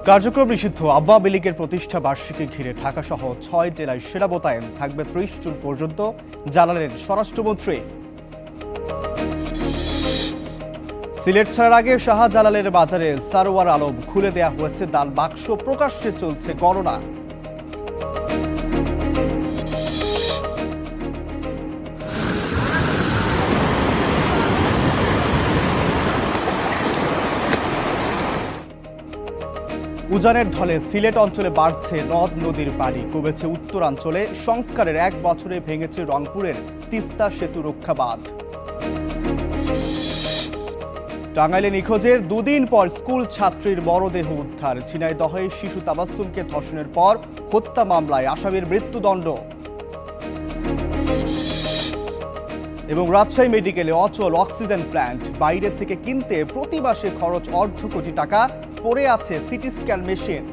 কার্যক্রম নিষিদ্ধ আওয়ামী লীগের প্রতিষ্ঠা বার্ষিকী ঘিরে ঢাকাসহ ৬ জেলায় সেনা মোতায়েন থাকবে ৩০ জুন পর্যন্ত, জানালেন স্বরাষ্ট্রমন্ত্রী। সিলেট ছাড়ার আগে শাহজালালের বাজারে সারোয়ার আলম খুলে দেয়া হয়েছে দান বাক্স, প্রকাশ্যে চলছে গণনা। উজানের ঢলে সিলেট অঞ্চলে বাড়ছে নদ নদীর পানি, কমেছে উত্তরাঞ্চলে। সংস্কারের ১ বছরে ভেঙেছে রংপুরের তিস্তা সেতু রক্ষা বাঁধ। টাঙ্গাইলে নিখোঁজের ২ দিন পর স্কুল ছাত্রীর মরদেহ উদ্ধার। ঝিনাইদহে শিশু তাবাসসুমকে ধর্ষণের পর হত্যা মামলায় আসামির মৃত্যুদণ্ড। এবং রাজশাহী মেডিকেলে অচল অক্সিজেন প্ল্যান্ট, বাইরে থেকে কিনতে প্রতি মাসে খরচ অর্ধ কোটি টাকা। পড়ে আছে সিটি স্ক্যান মেশিন।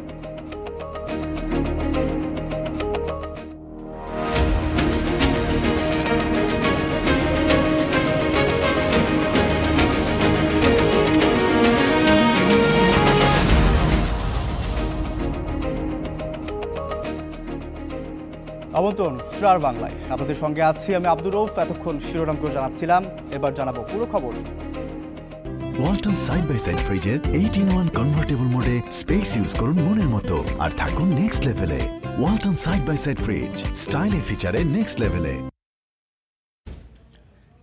আমন্ত্রণ স্টার বাংলায়, আপনাদের সঙ্গে আছি আমি আব্দুর রউফ। এতক্ষণ শিরোনামগুলো জানাচ্ছিলাম, এবার জানাবো পুরো খবর। ওয়ালটন সাইড বাই সাইড ফ্রিজের 8-in-1 কনভার্টেবল মোডে স্পেস ইউজ করুন মনের মতো, আর থাকুন নেক্সট লেভেলে। Walton side by side fridge, স্টাইলে ফিচারে নেক্সট লেভেলে।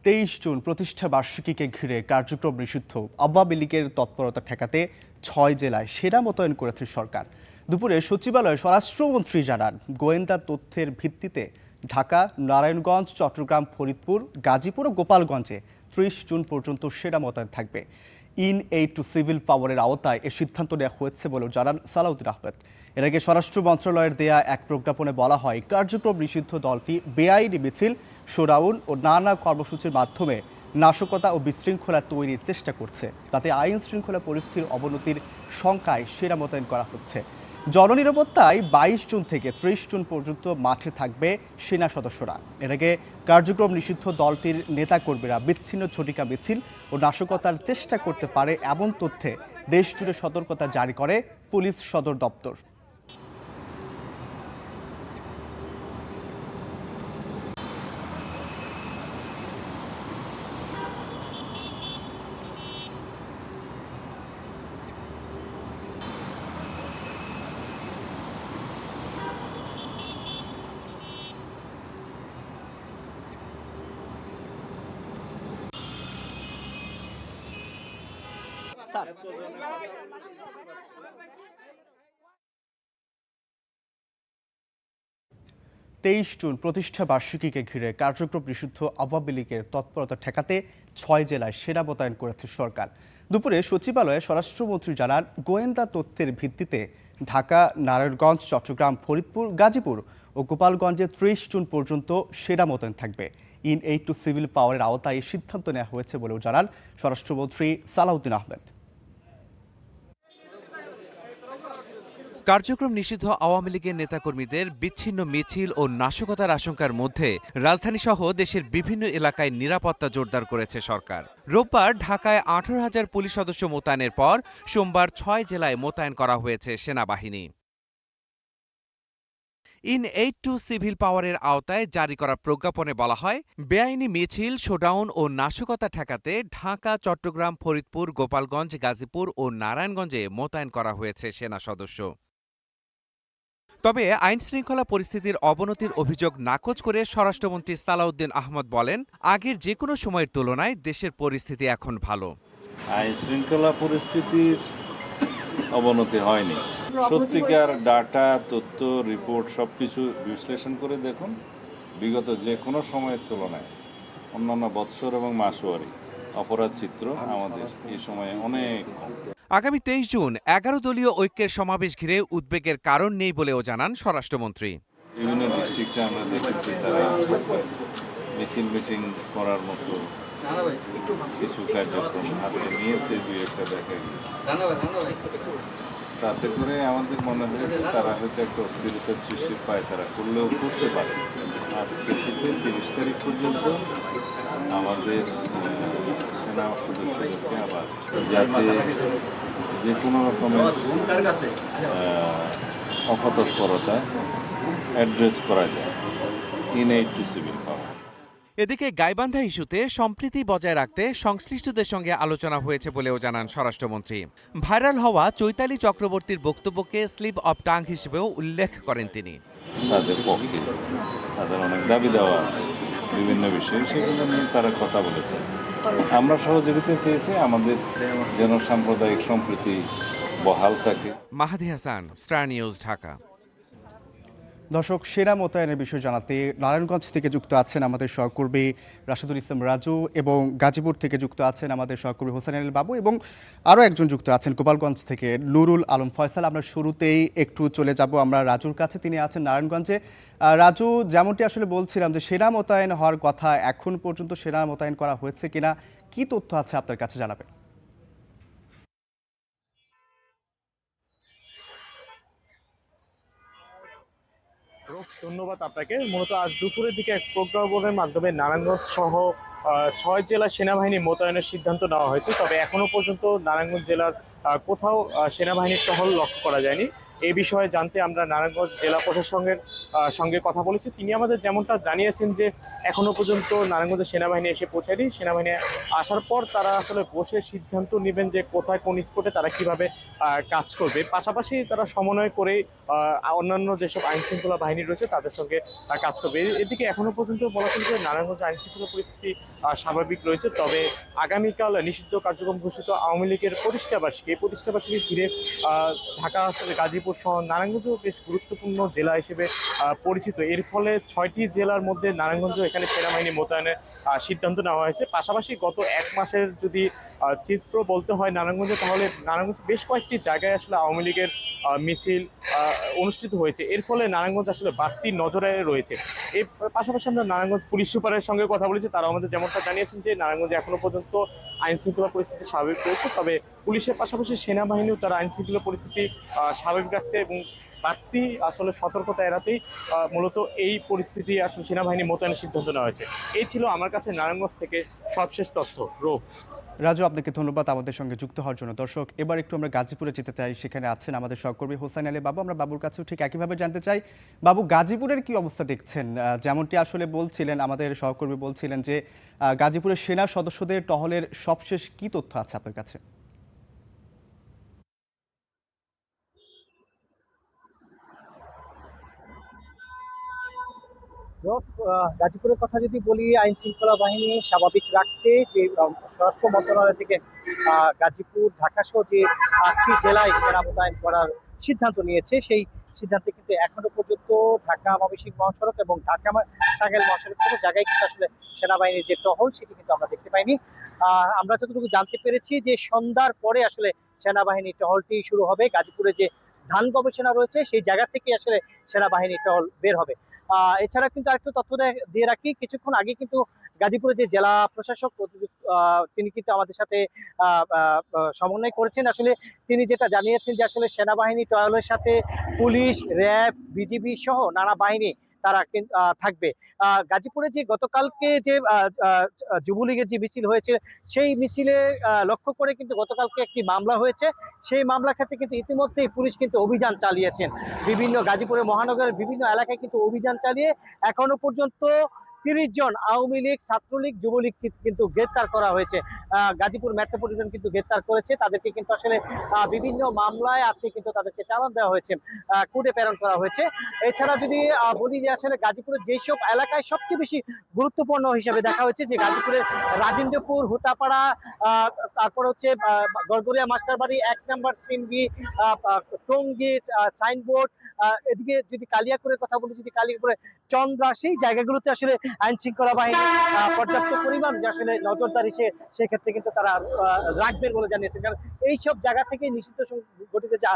২৩ জুন প্রতিষ্ঠা বার্ষিকীকে ঘিরে কার্যক্রম নিষিদ্ধ আওয়ামী লীগের তৎপরতা ঠেকাতে ৬ জেলায় সেনা মোতায়েন করেছে সরকার। দুপুরে সচিবালয়ে স্বরাষ্ট্রমন্ত্রী জানান, গোয়েন্দা তথ্যের ভিত্তিতে ঢাকা, নারায়ণগঞ্জ, চট্টগ্রাম, ফরিদপুর, গাজীপুর ও গোপালগঞ্জে ৩০ জুন পর্যন্ত সেনা মোতায়েন থাকবে। ইন-এইড টু সিভিল পাওয়ারের আওতায় এ সিদ্ধান্ত নেওয়া হয়েছে বলেও জানান সালাউদ্দিন আহমেদ। এর আগে স্বরাষ্ট্র মন্ত্রণালয়ের দেয়া এক প্রজ্ঞাপনে বলা হয়, কার্যক্রম নিষিদ্ধ দলটি বেআইনি মিছিল, শোডাউন ও নানা কর্মসূচির মাধ্যমে নাশকতা ও বিশৃঙ্খলা তৈরির চেষ্টা করছে। তাতে আইন শৃঙ্খলা পরিস্থিতির অবনতির শঙ্কায় সেনা মোতায়েন করা হচ্ছে। জননিরাপত্তায় ২২ জুন থেকে ৩০ জুন পর্যন্ত মাঠে থাকবে সেনা সদস্যরা। এর আগে কার্যক্রম নিষিদ্ধ দলটির নেতাকর্মীরা বিচ্ছিন্ন ঝটিকা মিছিল ও নাশকতার চেষ্টা করতে পারে এমন তথ্যে দেশজুড়ে সতর্কতা জারি করে পুলিশ সদর দপ্তর। স্যার ২৩ জুন প্রতিষ্ঠা বার্ষিকীকে ঘিরে কার্যক্রম নিষিদ্ধ আওয়ামী লীগের তৎপরতা ঠেকাতে ৬ জেলায় সেনা মোতায়েন করেছে সরকার। দুপুরে সচিবালয়ে স্বরাষ্ট্রমন্ত্রী জানান, গোয়েন্দা তথ্যের ভিত্তিতে ঢাকা, নারায়ণগঞ্জ, চট্টগ্রাম, ফরিদপুর, গাজীপুর ও গোপালগঞ্জে ৩০ জুন পর্যন্ত সেনা মোতায়েন থাকবে। ইন-এইড টু সিভিল পাওয়ারের আওতায় সিদ্ধান্ত নেওয়া হয়েছে বলেও জানান স্বরাষ্ট্রমন্ত্রী সালাউদ্দিন আহমেদ। কার্যক্রম নিষিদ্ধ আওয়ামী লীগের নেতাকর্মীদের বিচ্ছিন্ন মিছিল ও নাশকতার আশঙ্কার মধ্যে রাজধানীসহ দেশের বিভিন্ন এলাকায় নিরাপত্তা জোরদার করেছে সরকার। রোববার ঢাকায় ১৮,০০০ পুলিশ সদস্য মোতায়েনের পর সোমবার ৬ জেলায় মোতায়েন করা হয়েছে সেনাবাহিনী। ইন-এইড টু সিভিল পাওয়ারের আওতায় জারি করা প্রজ্ঞাপনে বলা হয়, বেআইনি মিছিল, শোডাউন ও নাশকতা ঠেকাতে ঢাকা, চট্টগ্রাম, ফরিদপুর, গোপালগঞ্জ, গাজীপুর ও নারায়ণগঞ্জে মোতায়েন করা হয়েছে সেনা সদস্য। তবে আইনশৃঙ্খলা পরিস্থিতির অবনতির অভিযোগ নাকচ করে স্বরাষ্ট্রমন্ত্রী সালাউদ্দিন আহমদ বলেন, আগের যে কোনো সময়ের তুলনায় দেশের পরিস্থিতি এখন ভালো। আইনশৃঙ্খলা পরিস্থিতির অবনতি হয়নি। সত্যিকার ডাটা, তথ্য, রিপোর্ট সবকিছু বিশ্লেষণ করে দেখুন, বিগত যে কোনো সময়ের তুলনায় অন্যান্য বৎসর এবং মাসওয়ারি অপরাধ চিত্র আমাদের এই সময়ে অনেক কম। আগামী ২৩ জুন ১১ দলীয় ঐক্যের সমাবেশ ঘিরে উদ্বেগের কারণ নেই বলেও জানান স্বরাষ্ট্রমন্ত্রী। বিভিন্ন ডিস্ট্রিক্টে আমরা দেখেছি তারা মিছিল মিটিং করার মতো কিছু কার্যক্রম হাতে নিয়েছে, দুই একটা দেখা গিয়েছে। তাতে করে আমাদের মনে হয়েছে তারা হয়তো একটা অস্থিরতার সৃষ্টির পায়, তারা করলেও করতে পারে। আজকে থেকে ৩০ তারিখ পর্যন্ত আমাদের সেনা সদস্যদেরকে আবার যাতে যে কোনো রকমের অপতৎপরতা অ্যাড্রেস করা যায় ইনএইড টু সিভিল পাওয়ার। এদিকে গাইবান্ধা ইস্যুতে সম্প্রীতি বজায় রাখতে সংশ্লিষ্টদের সঙ্গে আলোচনা হয়েছে বলেও জানান স্বরাষ্ট্রমন্ত্রী। ভাইরাল হওয়া চৈতালি চক্রবর্তীর বক্তব্যকে স্লিপ অব টাং হিসেবেও উল্লেখ করেন তিনি। তাদের পক্ষে তাদের অনেক দাবি দেওয়া আছে বিভিন্ন বিষয়ে, সেগুলো নিয়ে তারা কথা বলেছে। আমরা সহযোগিতা চেয়েছি আমাদের যেন সাম্প্রদায়িক সম্প্রীতি বহাল থাকে। মাহাদি হাসান, স্টার নিউজ, ঢাকা। দর্শক, সেনা মোতায়েনের বিষয় জানাতে নারায়ণগঞ্জ থেকে যুক্ত আছেন আমাদের সহকর্মী রাশেদুল ইসলাম রাজু এবং গাজীপুর থেকে যুক্ত আছেন আমাদের সহকর্মী হোসেন আলী বাবু এবং আরও একজন যুক্ত আছেন গোপালগঞ্জ থেকে নুরুল আলম ফয়সাল। আমরা শুরুতেই একটু চলে যাব আমরা রাজুর কাছে, তিনি আছেন নারায়ণগঞ্জে। রাজু, যেমনটি আসলে বলছিলাম যে সেনা মোতায়েন হওয়ার কথা, এখন পর্যন্ত সেনা মোতায়েন করা হয়েছে কিনা, কি তথ্য আছে আপনার কাছে জানাবেন? ধন্যবাদ আপনাকে। মূলত আজ দুপুরের দিকে এক প্রজ্ঞাপনের মাধ্যমে নারায়ণগঞ্জ সহ ৬ জেলার সেনাবাহিনী মোতায়েনের সিদ্ধান্ত নেওয়া হয়েছে। তবে এখনো পর্যন্ত নারায়ণগঞ্জ জেলার কোথাও সেনাবাহিনীর টহল লক্ষ্য করা যায়নি। এই বিষয়ে জানতে আমরা নারায়ণগঞ্জ জেলা প্রশাসনের সঙ্গে কথা বলেছি। তিনি আমাদের যেমনটা জানিয়েছেন যে এখনো পর্যন্ত নারায়ণগঞ্জের সেনাবাহিনী এসে পৌঁছায়নি। সেনাবাহিনী আসার পর তারা আসলে বসে সিদ্ধান্ত নেবেন যে কোথায় কোন স্পটে তারা কিভাবে কাজ করবে। পাশাপাশি তারা সমন্বয় করে অন্যান্য যেসব আইনশৃঙ্খলা বাহিনী রয়েছে তাদের সঙ্গে কাজ করবে। এদিকে এখনো পর্যন্ত বলা চলছে নারায়ণগঞ্জ আইনশৃঙ্খলা পরিস্থিতি স্বাভাবিক রয়েছে। তবে আগামীকাল নিষিদ্ধ কার্যক্রম ঘোষিত আওয়ামী লীগের প্রতিষ্ঠাবার্ষিকী, এই প্রতিষ্ঠাবার্ষিকী ঘিরে ঢাকা, গাজীপুর সহ নারায়ণগঞ্জও বেশ গুরুত্বপূর্ণ জেলা হিসেবে পরিচিত। এর ফলে 6টি জেলার মধ্যে নারায়ণগঞ্জ এখানে সেনাবাহিনী মোতায়েনের সিদ্ধান্ত নেওয়া হয়েছে। পাশাপাশি গত 1 মাসের যদি চিত্র বলতে হয় নারায়ণগঞ্জে, তাহলে নারায়ণগঞ্জ বেশ কয়েকটি জায়গায় আসলে আওয়ামী লীগের মিছিল অনুষ্ঠিত হয়েছে। এর ফলে নারায়ণগঞ্জ আসলে বাড়তি নজরে রয়েছে। এর পাশাপাশি আমরা নারায়ণগঞ্জ পুলিশ সুপারের সঙ্গে কথা বলেছি। তারা আমাদের যেমনটা জানিয়েছেন যে নারায়ণগঞ্জে এখনো পর্যন্ত আইন শৃঙ্খলা পরিস্থিতি স্বাভাবিক রয়েছে। তবে পুলিশের পাশাপাশি সেনাবাহিনীও তারা আইন শৃঙ্খলা পরিস্থিতি স্বাভাবিক রাখতে এবং বাড়তি আসলে সতর্কতা এড়াতেই মূলত এই পরিস্থিতি আসলে সেনাবাহিনী মোতায়েনের সিদ্ধান্ত নেওয়া হয়েছে। এই ছিল আমার কাছে নারায়ণগঞ্জ থেকে সবশেষ তথ্য। রূপ। রাজু, আপনাকে ধন্যবাদ আমাদের সঙ্গে যুক্ত হওয়ার জন্য। দর্শক, এবার একটু আমরা গাজীপুরে যেতে চাই, সেখানে আছেন আমাদের সহকর্মী হোসেন আলী বাবু। আমরা বাবুর কাছেও ঠিক একইভাবে জানতে চাই, বাবু গাজীপুরের কি অবস্থা দেখছেন? যেমনটি আসলে বলছিলেন, আমাদের সহকর্মী বলছিলেন যে গাজীপুরের সেনা সদস্যদের টহলের সবশেষ কি তথ্য আছে আপনার কাছে? গাজীপুরের কথা যদি বলি, আইন শৃঙ্খলা বাহিনী স্বাভাবিক রাখতে যে স্বরাষ্ট্র মন্ত্রণালয় থেকে গাজীপুর, ঢাকা সহ যে 8টি জেলায় সেনা মোতায়েন করার সিদ্ধান্ত নিয়েছে, সেই সিদ্ধান্তে কিন্তু এখনো পর্যন্ত ঢাকা ময়মনসিংহ মহাসড়ক এবং ঢাকা টাঙ্গাইল মহাসড়ক কোনো জায়গায় কিন্তু আসলে সেনাবাহিনীর যে টহল সেটি কিন্তু আমরা দেখতে পাইনি। আমরা যতটুকু জানতে পেরেছি যে সন্ধ্যার পরে আসলে সেনাবাহিনীর টহলটি শুরু হবে। গাজীপুরে যে ধান গবেষণা রয়েছে সেই জায়গা থেকে আসলে সেনাবাহিনীর টহল বের হবে। এছাড়া কিন্তু আরেকটু তথ্য দিয়ে রাখি, কিছুক্ষণ আগে কিন্তু গাজীপুরের যে জেলা প্রশাসক তিনি কিন্তু আমাদের সাথে সমন্বয় করেছেন। আসলে তিনি যেটা জানিয়েছেন যে আসলে সেনাবাহিনী টহলের সাথে পুলিশ, র্যাব, বিজিবি সহ নানা বাহিনী তারা থাকবে। গাজীপুরে যে গতকালকে যে যুবলীগের যে মিছিল হয়েছে, সেই মিছিলে লক্ষ্য করে কিন্তু গতকালকে একটি মামলা হয়েছে। সেই মামলার ক্ষেত্রে কিন্তু ইতিমধ্যেই পুলিশ কিন্তু অভিযান চালিয়েছেন। বিভিন্ন গাজীপুরের মহানগরের বিভিন্ন এলাকায় কিন্তু অভিযান চালিয়ে এখনো পর্যন্ত 30 জন আওয়ামী লীগ, ছাত্রলীগ, যুবলীগ কিন্তু গ্রেপ্তার করা হয়েছে। গাজীপুর মেট্রোপলিটন কিন্তু গ্রেপ্তার করেছে তাদেরকে, কিন্তু আসলে বিভিন্ন মামলায় আজকে কিন্তু তাদেরকে চালান দেওয়া হয়েছে, কোর্টে প্রেরণ করা হয়েছে। এছাড়া যদি বলি যে আসলে গাজীপুরের যেসব এলাকায় সবচেয়ে বেশি গুরুত্বপূর্ণ হিসেবে দেখা হচ্ছে, যে গাজীপুরের রাজেন্দ্রপুর, হুতাপাড়া, তারপর হচ্ছে গড়গড়িয়া মাস্টারবাড়ি, 1 নম্বর সিমবি, টঙ্গী, সাইনবোর্ড, এদিকে যদি কালিয়াকুরের কথা বলি, যদি কালিয়াকুরে চন্দ্রা, সেই জায়গাগুলোতে আসলে আইন শৃঙ্খলা বাহিনী পর্যাপ্ত পরিমাণ যে আসলে নজরদারি সেক্ষেত্রে কিন্তু তারা রাখবেন বলে জানিয়েছেন। কারণ এইসব জায়গা থেকে নিষিদ্ধ গঠিত যা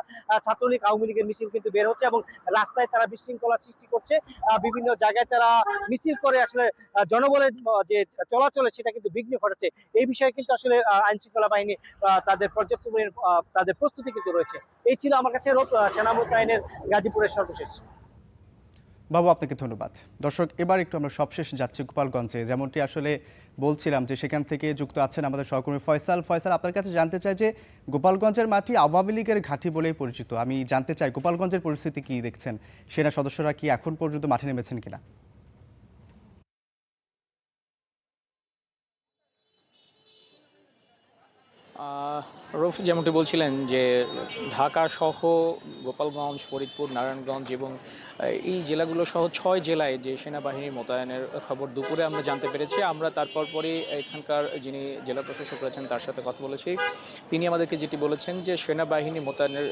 ছাত্রলীগ, আওয়ামী লীগের মিছিল কিন্তু বের হচ্ছে এবং রাস্তায় তারা বিশৃঙ্খলা সৃষ্টি করছে। বিভিন্ন জায়গায় তারা মিছিল করে আসলে জনবলের যে চলাচলে সেটা কিন্তু বিঘ্ন ঘটাচ্ছে। এই বিষয়ে কিন্তু আসলে আইন শৃঙ্খলা বাহিনী তাদের পর্যাপ্ত তাদের প্রস্তুতি কিন্তু রয়েছে। এই ছিল আমার কাছে সেনা মোতায়েনের গাজীপুরের সর্বশেষ। বাবু, আপনাকে ধন্যবাদ। দর্শক, এবার একটু আমরা সবশেষ যাচ্ছি গোপালগঞ্জে, যেমনটি আসলে বলছিলাম যে সেখান থেকে যুক্ত আছেন আমাদের সহকর্মী ফয়সাল। আপনার কাছে জানতে চাই যে গোপালগঞ্জের মাটি আওয়ামী লীগের ঘাঁটি বলেই পরিচিত। আমি জানতে চাই গোপালগঞ্জের পরিস্থিতি কি দেখছেন, সেনা সদস্যরা কি এখন পর্যন্ত মাঠে নেমেছেন কিনা? রফি যেমনটি বলছিলেন যে ঢাকা সহ গোপালগঞ্জ, ফরিদপুর, নারায়ণগঞ্জ এবং এই জেলাগুলো সহ 6 জেলায় যে সেনাবাহিনী মোতায়েনের খবর দুপুরে আমরা জানতে পেরেছি। আমরা তারপর পরই এখানকার যিনি জেলা প্রশাসক রয়েছেন তার সাথে কথা বলেছি। তিনি আমাদেরকে যেটি বলেছেন যে সেনাবাহিনী মোতায়েনের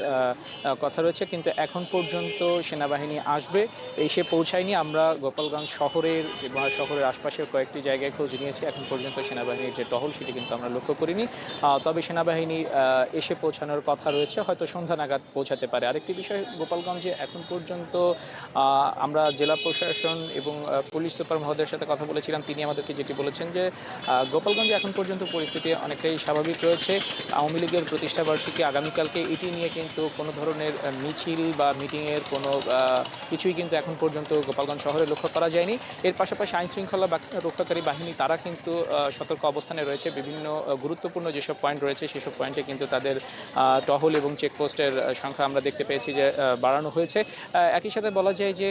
কথা রয়েছে, কিন্তু এখন পর্যন্ত সেনাবাহিনী আসবে এসে পৌঁছায়নি। আমরা গোপালগঞ্জ শহরের এবং শহরের আশপাশের কয়েকটি জায়গায় খোঁজ নিয়েছি, এখন পর্যন্ত সেনাবাহিনীর যে টহল সেটি কিন্তু আমরা লক্ষ্য করিনি। তবে সেনাবাহিনী এসে পৌঁছানোর কথা রয়েছে, হয়তো সন্ধ্যা নাগাদ পৌঁছাতে পারে। আরেকটি বিষয়, গোপালগঞ্জে এখন পর্যন্ত আমরা জেলা প্রশাসন এবং পুলিশ সুপার মহোদয়ের সাথে কথা বলেছিলাম। তিনি আমাদেরকে যেটি বলেছেন যে গোপালগঞ্জে এখন পর্যন্ত পরিস্থিতি অনেকটাই স্বাভাবিক রয়েছে। আওয়ামী লীগের প্রতিষ্ঠাবার্ষিকী আগামীকালকে, এটি নিয়ে কিন্তু কোনো ধরনের মিছিল বা মিটিংয়ের কোনো কিছুই কিন্তু এখন পর্যন্ত গোপালগঞ্জ শহরে লক্ষ্য করা যায়নি। এর পাশাপাশি আইনশৃঙ্খলা রক্ষাকারী বাহিনী তারা কিন্তু সতর্ক অবস্থানে রয়েছে। বিভিন্ন গুরুত্বপূর্ণ যেসব পয়েন্ট রয়েছে সেসব পয়েন্টে কিন্তু তাদের টহল এবং চেকপোস্টের সংখ্যা আমরা দেখতে পেয়েছি যে বাড়ানো হয়েছে। একই সাথে বলা যায় যে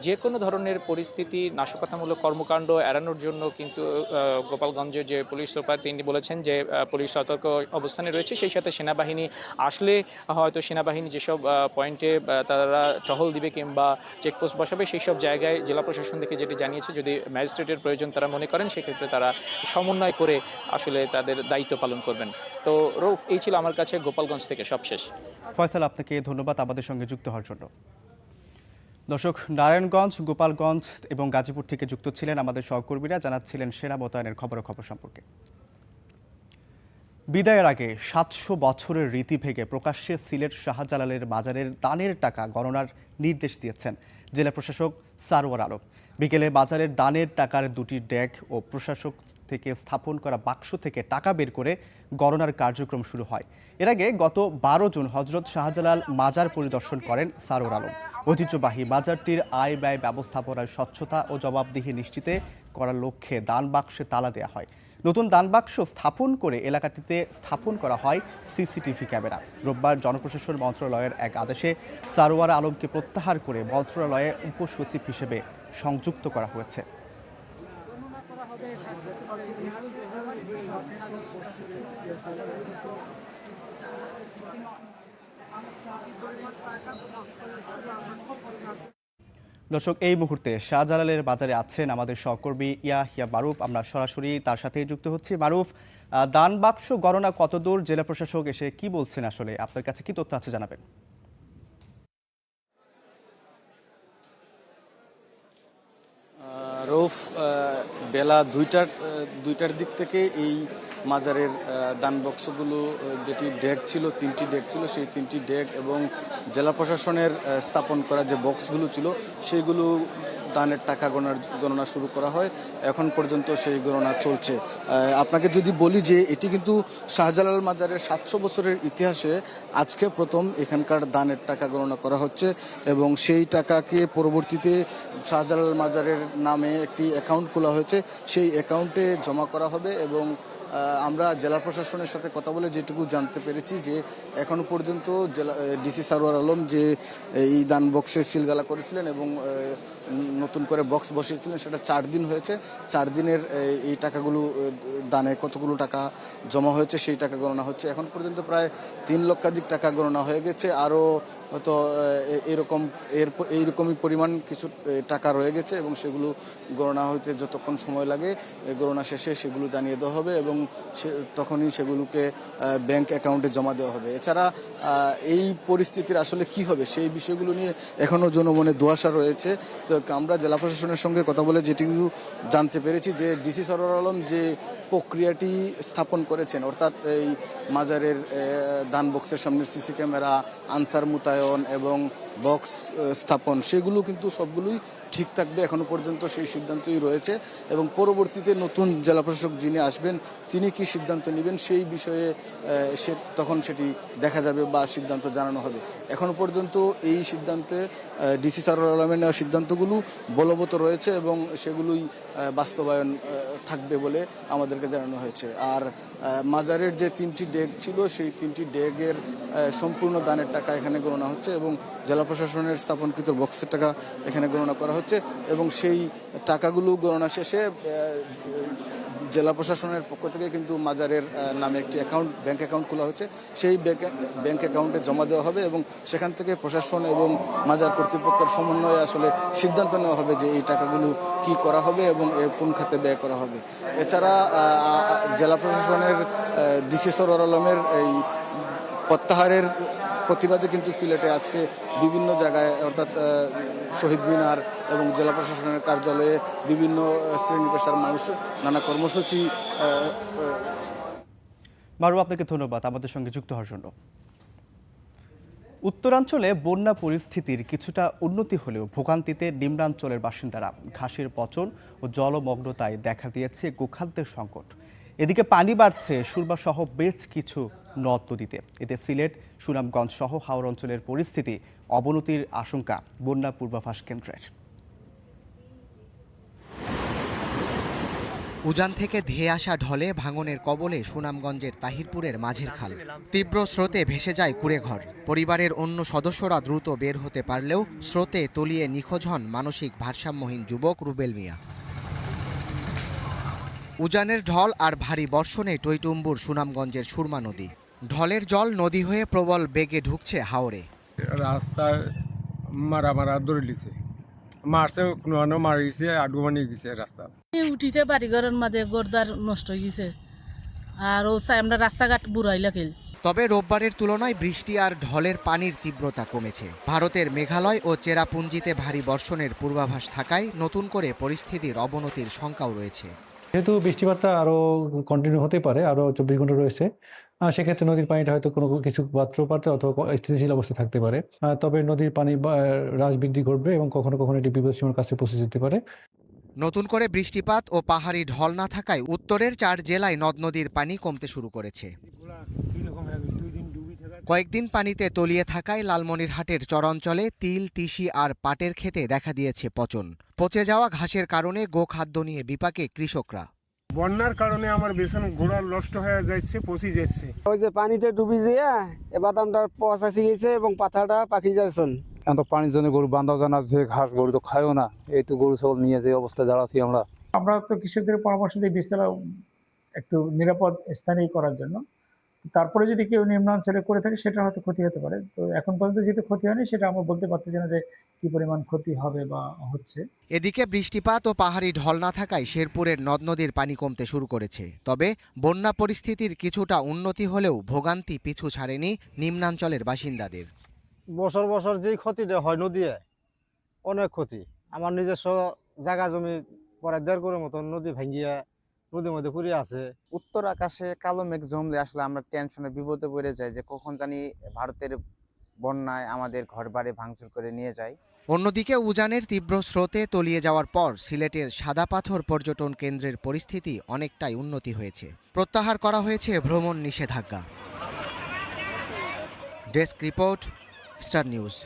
যে কোনো ধরনের পরিস্থিতি, নাশকতামূলক কর্মকাণ্ড এড়ানোর জন্য কিন্তু গোপালগঞ্জের যে পুলিশ সুপার তিনি বলেছেন যে পুলিশ সতর্ক অবস্থানে রয়েছে। সেই সাথে সেনাবাহিনী আসলে হয়তো সেনাবাহিনী যেসব পয়েন্টে তারা টহল দিবে কিংবা চেকপোস্ট বসাবে সেই সব জায়গায় জেলা প্রশাসন থেকে যেটি জানিয়েছে, যদি ম্যাজিস্ট্রেটের প্রয়োজন তারা মনে করেন সেক্ষেত্রে তারা সমন্বয় করে আসলে তাদের দায়িত্ব পালন করবেন। তো রৌফ, এই ছিল আমার কাছে গোপালগঞ্জ থেকে সবশেষ। ফয়সাল, আপনাকে ধন্যবাদ আমাদের সঙ্গে যুক্ত হওয়ার জন্য। দর্শক, নারায়ণগঞ্জ, গোপালগঞ্জ এবং গাজীপুর থেকে যুক্ত ছিলেন আমাদের সহকর্মীরা, জানাচ্ছিলেন সেনা মোতায়েনের খবর সম্পর্কে। বিদায়ের আগে 700 বছরের রীতি ভেঙে প্রকাশ্যে সিলেট শাহজালালের বাজারের দানের টাকা গণনার নির্দেশ দিয়েছেন জেলা প্রশাসক সারওয়ার আলম। বিকেলে বাজারের দানের টাকার 2টি ডেক ও প্রশাসক থেকে স্থাপন করা বাক্স থেকে টাকা বের করে গণনার কার্যক্রম শুরু হয়। এর আগে গত 12 জুন হজরত শাহজালাল মাজার পরিদর্শন করেন সারওয়ার আলম। ঐতিহ্যবাহী মাজারটির আয় ব্যয় ব্যবস্থাপনার স্বচ্ছতা ও জবাবদিহি নিশ্চিত করার লক্ষ্যে দান বাক্সে তালা দেওয়া হয়। নতুন দান বাক্স স্থাপন করে এলাকাটিতে স্থাপন করা হয় সিসিটিভি ক্যামেরা। রোববার জনপ্রশাসন মন্ত্রণালয়ের এক আদেশে সারওয়ার আলমকে প্রত্যাহার করে মন্ত্রণালয়ে উপসচিব হিসেবে সংযুক্ত করা হয়েছে। দর্শক, এই মুহূর্তে শাহজালালের বাজারে আছেন আমাদের সহকর্মী ইয়াহিয়া মারুফ। আমরা সরাসরি তার সাথে যুক্ত হচ্ছি। মারুফ, দান বাক্স গণনা কতদূর, জেলা প্রশাসক এসে কি বলছেন, আসলে আপনার কাছে কি তথ্য আছে জানাবেন। রৌফ, বেলা দুইটার দিক থেকে এই মাজারের দান বক্সগুলো, যেটি ডেক ছিল 3টি ডেক ছিল, সেই 3টি ডেক এবং জেলা প্রশাসনের স্থাপন করা যে বক্সগুলো ছিল সেইগুলো দানের টাকা গণনা শুরু করা হয়। এখন পর্যন্ত সেই গণনা চলছে। আপনাকে যদি বলি যে এটি কিন্তু শাহজালাল মাজারের 700 বছরের ইতিহাসে আজকে প্রথম এখানকার দানের টাকা গণনা করা হচ্ছে এবং সেই টাকাকে পরবর্তীতে শাহজালাল মাজারের নামে একটি অ্যাকাউন্ট খোলা হয়েছে, সেই অ্যাকাউন্টে জমা করা হবে। এবং আমরা জেলা প্রশাসনের সাথে কথা বলে যেটুকু জানতে পেরেছি যে এখনো পর্যন্ত ডিসি সারওয়ার আলম যে এই দান বক্সে সিলগালা করেছিলেন এবং নতুন করে বক্স বসিয়েছিলেন, সেটা 4 দিন হয়েছে। 4 দিনের এই টাকাগুলো দানে কতগুলো টাকা জমা হয়েছে সেই টাকা গণনা হচ্ছে। এখন পর্যন্ত প্রায় 3 লক্ষাধিক টাকা গণনা হয়ে গেছে। আরও হয়তো এইরকমই পরিমাণ কিছু টাকা রয়ে গেছে এবং সেগুলো গণনা হইতে যতক্ষণ সময় লাগে গণনা শেষে সেগুলো জানিয়ে দেওয়া হবে এবং তখনই সেগুলোকে ব্যাংক অ্যাকাউন্টে জমা দেওয়া হবে। এছাড়া এই পরিস্থিতির আসলে কি হবে সেই বিষয়গুলো নিয়ে এখনও জনমনে দোয়াশা রয়েছে। তো আমরা জেলা প্রশাসনের সঙ্গে কথা বলে যেটুকু জানতে পেরেছি যে ডিসি সরওয়ার আলম যে প্রক্রিয়াটি স্থাপন করেছেন, অর্থাৎ এই মাজারের দান বক্সের সামনে সিসি ক্যামেরা, আনসার মোতায়েন এবং বক্স স্থাপন, সেগুলো কিন্তু সবগুলোই ঠিক থাকবে। এখনো পর্যন্ত সেই সিদ্ধান্তই রয়েছে এবং পরবর্তীতে নতুন জেলা প্রশাসক যিনি আসবেন তিনি কি সিদ্ধান্ত নেবেন সেই বিষয়ে তখন সেটি দেখা যাবে বা সিদ্ধান্ত জানানো হবে। এখনো পর্যন্ত এই সিদ্ধান্তে ডিসি সারওয়ার আলমের নেওয়া সিদ্ধান্তগুলো সেগুলো বলবৎ রয়েছে এবং সেগুলোই বাস্তবায়ন থাকবে বলে আমাদেরকে জানানো হয়েছে। আর মাজারের যে 3টি ডেগ ছিল সেই 3টি ডেগের সম্পূর্ণ দানের টাকা এখানে গণনা হচ্ছে এবং জেলা প্রশাসনের স্থাপনকৃত বক্সের টাকা এখানে গণনা করা হচ্ছে এবং সেই টাকাগুলো গণনা শেষে জেলা প্রশাসনের পক্ষ থেকে কিন্তু মাজারের নামে একটি ব্যাংক অ্যাকাউন্ট খোলা হচ্ছে। সেই ব্যাংক অ্যাকাউন্টে জমা দেওয়া হবে এবং সেখান থেকে প্রশাসন এবং মাজার কর্তৃপক্ষের সমন্বয়ে আসলে সিদ্ধান্ত নেওয়া হবে যে এই টাকাগুলো কি করা হবে এবং কোন খাতে ব্যয় করা হবে। এছাড়া জেলা প্রশাসনের ডিসি সরওয়ার আলমের এই প্রত্যাহারের প্রতিবাদে কিন্তু সিলেটে আজকে বিভিন্ন জায়গায় অর্থাৎ শহীদ মিনার এবং জেলা প্রশাসনের কার্যালয়ে বিভিন্ন শ্রেণী পেশার মানুষ নানা কর্মসূচি। মারুফ, আপনাকে ধন্যবাদ আমাদের সঙ্গে যুক্ত হওয়ার জন্য। উত্তরাঞ্চলে বন্যা পরিস্থিতির কিছুটা উন্নতি হলেও ভোগান্তিতে নিম্নাঞ্চলের বাসিন্দারা। ঘাসের পচন ও জলমগ্নতায় দেখা দিয়েছে গোখাদ্যের সংকট। এদিকে পানি বাড়ছে সুরমা সহ বেশ কিছু নদ নদীতে। এতে সিলেট, সুনামগঞ্জ সহ হাওড় অঞ্চলের পরিস্থিতি অবনতির আশঙ্কা বন্যা পূর্বাভাস কেন্দ্রের। উজান থেকে ধেয়ে আসা ঢলে ভাঙনের কবলে সুনামগঞ্জের তাহিরপুরের মাঝের খাল। তীব্র স্রোতে ভেসে যায় কুঁড়েঘর। পরিবারের অন্য সদস্যরা দ্রুত বের হতে পারলেও স্রোতে তলিয়ে নিখোঁজ হন মানসিক ভারসাম্যহীন যুবক রুবেল মিয়া। উজানের ঢল আর ভারী বর্ষণে টইটুম্বুর সুনামগঞ্জের সুরমা নদী। ঢলের জল নদী হয়ে প্রবল বেগে ঢুকছে হাওরে। রাস্তায় মারা ধরে লিছে, মারছে কোনো মারিছে আডু বানিয়ে গেছে রাস্তা উঠিতে বাড়ি ঘরের মাঝে গোরদার নষ্ট হয়ে গেছে আর ও আমরা রাস্তাঘাট বুড়াই লাগিল। তবে রোববারের তুলনায় বৃষ্টি আর ঢলের পানির তীব্রতা কমেছে। ভারতের মেঘালয় ও চেরাপুঞ্জিতে ভারী বর্ষণের পূর্বাভাস থাকায় নতুন করে পরিস্থিতির অবনতির শঙ্কাও রয়েছে। যেহেতু বৃষ্টিপাতটা আরও কন্টিনিউ হতে পারে, আরও 24 ঘন্টা রয়েছে, সেক্ষেত্রে নদীর পানিটা হয়তো কোনো কিছু পাত্রপাতে অথবা স্থিতিশীল অবস্থায় থাকতে পারে। তবে নদীর পানি হ্রাস বৃদ্ধি ঘটবে এবং কখনো কখনো এটি বিপদসীমার কাছে পৌঁছে যেতে পারে। নতুন করে বৃষ্টিপাত ও পাহাড়ি ঢল না থাকায় উত্তরের 4 জেলায় নদ নদীর পানি কমতে শুরু করেছে। কয়েকদিন পানিতে তলিয়ে থাকায় লালমনিরহাটের চরাঞ্চলে তিল, তিসি আর পাটের ক্ষেতে দেখা দিয়েছে পচন। পচে যাওয়া ঘাসের কারণে গোখাদ্য নিয়ে বিপাকে কৃষকরা। বন্যার কারণে আমার বেসন ঘোড়া নষ্ট হয়ে যাচ্ছে, পচি যাচ্ছে। ওই যে পানিতে ডুবি যেয়া এ বাদামটা পচাছি গেছে এবং পাতাটা পাকি যাচ্ছেন। এখন তো পানির জন্য গরু বান্ধা জানা আছে, ঘাস গরু তো খায়ও না। এই তো গরু ছাগল নিয়ে যে অবস্থায় দাঁড়াচ্ছি আমরা তো কৃষকদের পরামর্শ দিই বীজতলা একটু নিরাপদ স্থানেই করার জন্য। তারপরে যদি কেউ নিম্নাঞ্চলে করে থাকে সেটা হয়তো ক্ষতি হতে পারে। তো এখন পর্যন্ত যেহেতু ক্ষতি হয়নি সেটা আমরা বলতে পারতেছি না যে কি পরিমাণ ক্ষতি হবে বা হচ্ছে। এদিকে বৃষ্টিপাত ও পাহাড়ি ঢল না থাকায় শেরপুরের নদ নদীর পানি কমতে শুরু করেছে। তবে বন্যা পরিস্থিতির কিছুটা উন্নতি হলেও ভোগান্তি পিছু ছাড়েনি নিম্নাঞ্চলের বাসিন্দাদের। বছর বছর যেই ক্ষতিটা হয় নদী অনেক ক্ষতি। আমার নিজস্ব জায়গা জমি প্রায় 1.5 কোটির মতন নদী ভাঙ্গিয়া নদীর মধ্যে পড়ে আছে। উত্তর আকাশে কালো মেঘ জমলে আসলে আমরা টেনশনে বিপদে পড়ে যাই যে কখন জানি ভারতের বন্যায় আমাদের ঘরবাড়ি ভাঙচুর করে নিয়ে যায়। অন্যদিকে উজানের তীব্র স্রোতে তলিয়ে যাওয়ার পর সিলেটের সাদা পাথর পর্যটন কেন্দ্রের পরিস্থিতি অনেকটাই উন্নতি হয়েছে। প্রত্যাহার করা হয়েছে ভ্রমণ নিষেধাজ্ঞা। Desk report, star news.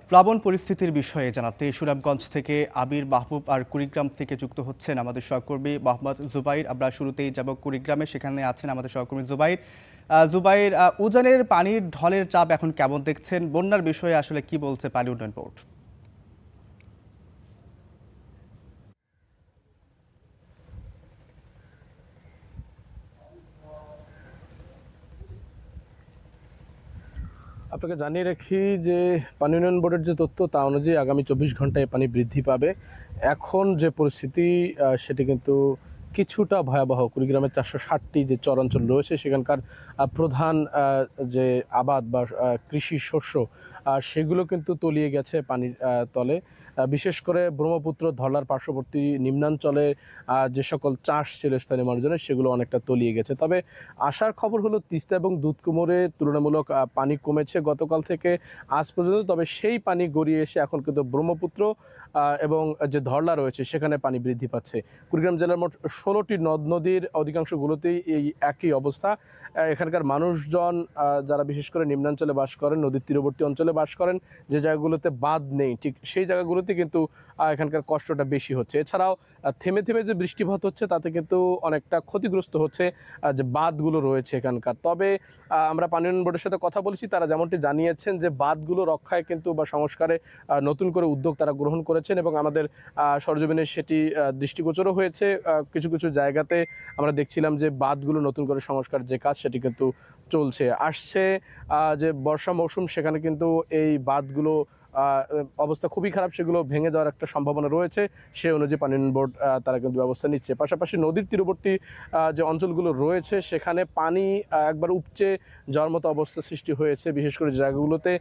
প্লাবন পরিস্থিতির বিষয়ে জানাতে সুনামগঞ্জ থেকে আবির, মাহবুব আর কুড়িগ্রাম থেকে যুক্ত হচ্ছেন আমাদের সহকর্মী মোহাম্মদ জুবাইর। আমরা শুরুতেই যাব কুড়িগ্রামে, সেখানে আছেন আমাদের সহকর্মী জুবাইর। জুবাইর, উজানের পানির ঢলের চাপ এখন কেমন দেখছেন? বন্যার বিষয়ে আসলে কি বলছে পানি উন্নয়ন বোর্ড? আপনাকে জানিয়ে রাখি যে পানি উন্নয়ন বোর্ডের যে তথ্য তা অনুযায়ী আগামী 24 ঘন্টায় পানি বৃদ্ধি পাবে। এখন যে পরিস্থিতি সেটি কিন্তু কিছুটা ভয়াবহ। কুড়িগ্রামের 460টি যে চরাঞ্চল রয়েছে সেখানকার প্রধান যে আবাদ বা কৃষি শস্য সেগুলো কিন্তু তলিয়ে গেছে পানির তলে। বিশেষ করে ব্রহ্মপুত্র ধরলার পার্শ্ববর্তী নিম্নাঞ্চলে যে সকল চাষ ছিল স্থানীয় মানুষজনের সেগুলো অনেকটা তলিয়ে গেছে। তবে আসার খবর হলো তিস্তা এবং দুধকুমোরে তুলনামূলক পানি কমেছে গতকাল থেকে আজ পর্যন্ত। তবে সেই পানি গড়িয়ে এসে এখন কিন্তু ব্রহ্মপুত্র এবং যে ধরলা রয়েছে সেখানে পানি বৃদ্ধি পাচ্ছে। কুড়িগ্রাম জেলার মোট 16টি নদ নদীর অধিকাংশগুলোতেই এই একই অবস্থা। এখানকার মানুষজন যারা বিশেষ করে নিম্নাঞ্চলে বাস করেন, নদীর তীরবর্তী অঞ্চলে বাস করেন, যে জায়গাগুলোতে বাঁধ নেই ঠিক সেই জায়গাগুলোতে কিন্তু এখানকার কষ্টটা বেশি হচ্ছে। এছাড়াও থেমে থেমে যে বৃষ্টিপাত হচ্ছে তাতে কিন্তু অনেকটা ক্ষতিগ্রস্ত হচ্ছে যে বাঁধগুলো রয়েছে এখানকার। তবে আমরা পানি উন্নয়ন বোর্ডের সাথে কথা বলেছি, তারা যেমনটি জানিয়েছেন যে বাঁধগুলো রক্ষায় কিন্তু বা সংস্কারে নতুন করে উদ্যোগ তারা গ্রহণ করেছেন এবং আমাদের সরজমিনে সেটি দৃষ্টিগোচরও হয়েছে। কিছু কিছু জায়গাতে আমরা দেখছিলাম যে বাঁধগুলো নতুন করে সংস্কার যে কাজ সেটি কিন্তু চলছে। আসছে যে বর্ষা মৌসুম, সেখানে কিন্তু এই বাঁধগুলো অবস্থা খুবই খারাপ, সেগুলো ভেঙে যাওয়ার একটা সম্ভাবনা রয়েছে। সেই অনুযায়ী পানি উন্নয়ন বোর্ড তারা কিন্তু ব্যবস্থা নিচ্ছে। পাশাপাশি নদীর তীরবর্তী যে অঞ্চলগুলো রয়েছে সেখানে পানি একবার উপচে যাওয়ার মতো অবস্থা সৃষ্টি হয়েছে। বিশেষ করে জায়গাগুলোতে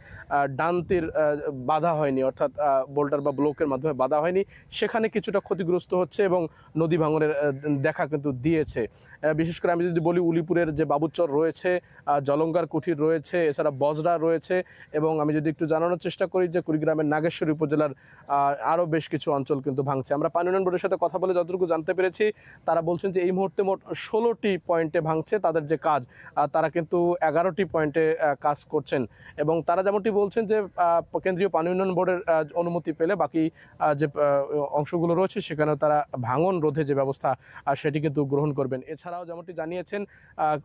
ডান তীর বাধা হয়নি, অর্থাৎ বোল্টার বা ব্লকের মাধ্যমে বাধা হয়নি, সেখানে কিছুটা ক্ষতিগ্রস্ত হচ্ছে এবং নদী ভাঙনের দেখা কিন্তু দিয়েছে। বিশেষ করে আমি যদি বলি উলিপুরের যে বাবুচর রয়েছে, জলঙ্গার কুঠির রয়েছে, এছাড়া বজরা রয়েছে এবং আমি যদি একটু জানানোর চেষ্টা করি যে কুড়িগ্রামের নাগেশ্বরী উপজেলার আরও বেশ কিছু অঞ্চল কিন্তু ভাঙছে। আমরা পানি উন্নয়ন বোর্ডের সাথে কথা বলে যতটুকু জানতে পেরেছি, তারা বলছেন যে এই মুহূর্তে মোট 16টি পয়েন্টে ভাঙছে তাদের যে কাজ, তারা কিন্তু 11টি পয়েন্টে কাজ করছেন এবং তারা যেমনটি বলছেন যে কেন্দ্রীয় পানি উন্নয়ন বোর্ডের অনুমতি পেলে বাকি যে অংশগুলো রয়েছে সেখানেও তারা ভাঙন রোধে যে ব্যবস্থা সেটি কিন্তু গ্রহণ করবেন। এছাড়াও যেমনটি জানিয়েছেন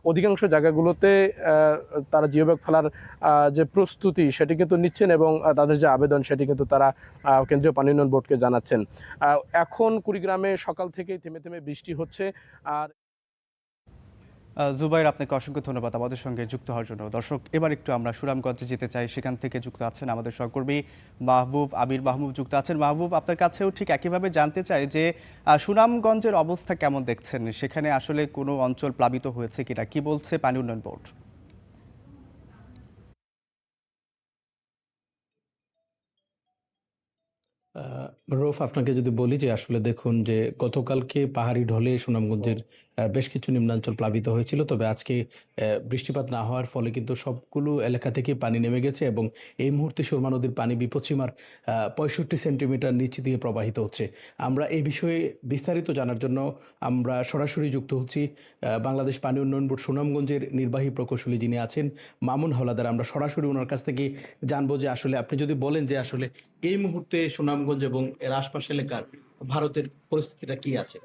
অধিকাংশ জায়গাগুলোতে তারা জিও ব্যাগ ফেলার যে প্রস্তুতি সেটি কিন্তু নিচ্ছেন এবং তাদের যে আবেদন সেটি কিন্তু তারা কেন্দ্রীয় পানি উন্নয়ন বোর্ডকে জানাচ্ছেন। এখন কুড়িগ্রামে সকাল থেকেই থেমে থেমে বৃষ্টি হচ্ছে। আর জুবাইর, আপনাকে অসংখ্য ধন্যবাদ আমাদের সঙ্গে যুক্ত হওয়ার জন্য। দর্শক, এবার একটু আমরা সুনামগঞ্জে যেতে চাই। সেখান থেকে যুক্ত আছেন আমাদের সহকর্মী আবির মাহবুব যুক্ত আছেন। মাহবুব, আপনার কাছেও ঠিক একইভাবে জানতে চাই যে সুনামগঞ্জের অবস্থা কেমন দেখছেন? সেখানে আসলে কোনো অঞ্চল প্লাবিত হয়েছে কিনা, কি বলছে পানি উন্নয়ন বোর্ড? রৌফ, আপনাকে যদি বলি যে আসলে দেখুন যে গতকালকে পাহাড়ি ঢলে সুনামগঞ্জের বেশ কিছু নিম্নাঞ্চল প্লাবিত হয়েছিল, তবে আজকে বৃষ্টিপাত না হওয়ার ফলে কিন্তু সবগুলো এলাকা থেকে পানি নেমে গেছে এবং এই মুহূর্তে সুরমা নদীর পানি বিপদসীমার 65 সেন্টিমিটার নিচে দিয়ে প্রবাহিত হচ্ছে। আমরা এই বিষয়ে বিস্তারিত জানার জন্য আমরা সরাসরি যুক্ত হচ্ছি বাংলাদেশ পানি উন্নয়ন বোর্ড সুনামগঞ্জের নির্বাহী প্রকৌশলী যিনি আছেন মামুন হাওলাদার। আমরা সরাসরি ওনার কাছ থেকে জানবো যে আসলে আপনি যদি বলেন যে আসলে এই মুহূর্তে সুনামগঞ্জ এবং এর আশপাশ এলাকার ভারতের পরিস্থিতিটা কি আছে।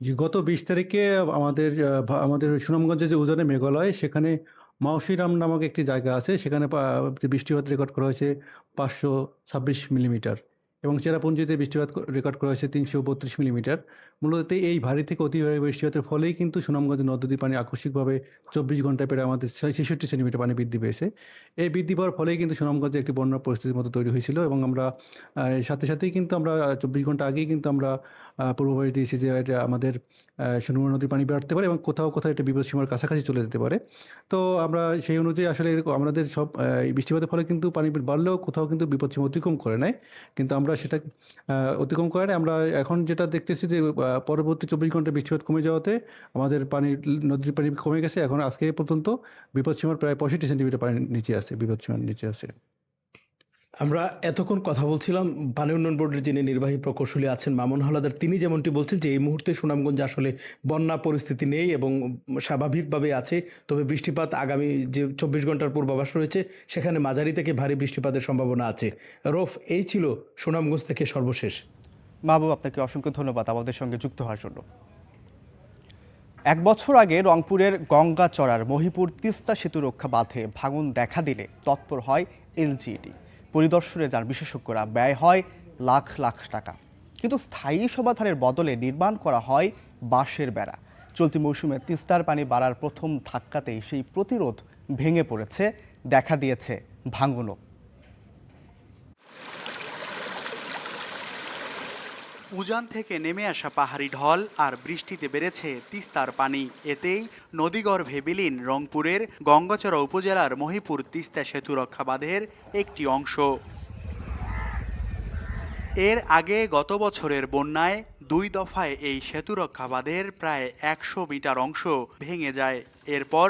জি, গত 20 তারিখে আমাদের সুনামগঞ্জে যে উজানে মেঘালয়, সেখানে মাউসিরাম নামক একটি জায়গা আছে, সেখানে বৃষ্টিপাত রেকর্ড করা হয়েছে 526 মিলিমিটার এবং চেরাপুঞ্জিতে বৃষ্টিপাত রেকর্ড করা হয়েছে 332 মিলিমিটার। মূলত এই ভারী থেকে অতি ভারী বৃষ্টিপাতের ফলেই কিন্তু সুনামগঞ্জের নদ নদীর পানি আকস্মিকভাবে 24 ঘন্টায় প্রায় আমাদের 66 সেন্টিমিটার পানি বৃদ্ধি পেয়েছে। এই বৃদ্ধি পাওয়ার ফলেই কিন্তু সুনামগঞ্জে একটি বন্যা পরিস্থিতির মতো তৈরি হয়েছিল এবং আমরা সাথে সাথেই কিন্তু আমরা 24 ঘন্টা আগেই কিন্তু আমরা পূর্বাভাস দিয়েছি যে এটা আমাদের সুনামগঞ্জ নদীর পানি বাড়তে পারে এবং কোথাও কোথাও এটা বিপদসীমার কাছাকাছি চলে যেতে পারে। তো আমরা সেই অনুযায়ী আসলে আমাদের সব বৃষ্টিপাতের ফলে কিন্তু পানি বাড়লেও কোথাও কিন্তু বিপদসীমা অতিক্রম করে নেয়, কিন্তু আমরা সেটা অতিক্রম করে আমরা এখন যেটা দেখতেছি যে পরবর্তী 24 ঘন্টা বৃষ্টিপাত কমে যাওয়াতে আমাদের নদীর পানি কমে গেছে। এখন আজকে পর্যন্ত বিপদসীমার প্রায় 65 সেন্টিমিটার পানি নিচে আছে, বিপদসীমার নিচে আছে। আমরা এতক্ষণ কথা বলছিলাম পানি উন্নয়ন বোর্ডের যিনি নির্বাহী প্রকৌশলী আছেন মামুন হাওলাদার, তিনি যেমনটি বলছেন যে এই মুহূর্তে সুনামগঞ্জে আসলে বন্যা পরিস্থিতি নেই এবং স্বাভাবিকভাবে আছে, তবে বৃষ্টিপাত আগামী যে 24 ঘন্টার পূর্বাভাস রয়েছে সেখানে মাঝারি থেকে ভারী বৃষ্টিপাতের সম্ভাবনা আছে। রফ, এই ছিল সুনামগঞ্জ থেকে সর্বশেষ। মাহবুব, আপনাকে অসংখ্য ধন্যবাদ আমাদের সঙ্গে যুক্ত হওয়ার জন্য। 1 বছর আগে রংপুরের গঙ্গাচড়ার মহিপুর তিস্তা সেতু রক্ষা বাঁধে ভাঙন দেখা দিলে তৎপর হয় এলজিইডি। পরিদর্শনে যান বিশেষজ্ঞরা, ব্যয় হয় লাখ লাখ টাকা, কিন্তু স্থায়ী সমাধানের বদলে নির্মাণ করা হয় বাঁশের বেড়া। চলতি মৌসুমে তিস্তার পানি বাড়ার প্রথম ধাক্কাতেই সেই প্রতিরোধ ভেঙে পড়েছে, দেখা দিয়েছে ভাঙনও। উজান থেকে নেমে আসা পাহাড়ি ঢল আর বৃষ্টিতে বেড়েছে তিস্তার পানি। এতেই নদীগর্ভে বিলীন রংপুরের গঙ্গাচড়া উপজেলার মহিপুর তিস্তা সেতু রক্ষা বাঁধের একটি অংশ। এর আগে গত বছরের বন্যায় 2 দফায় এই সেতু রক্ষা বাঁধের প্রায় 100 মিটার অংশ ভেঙে যায়। এরপর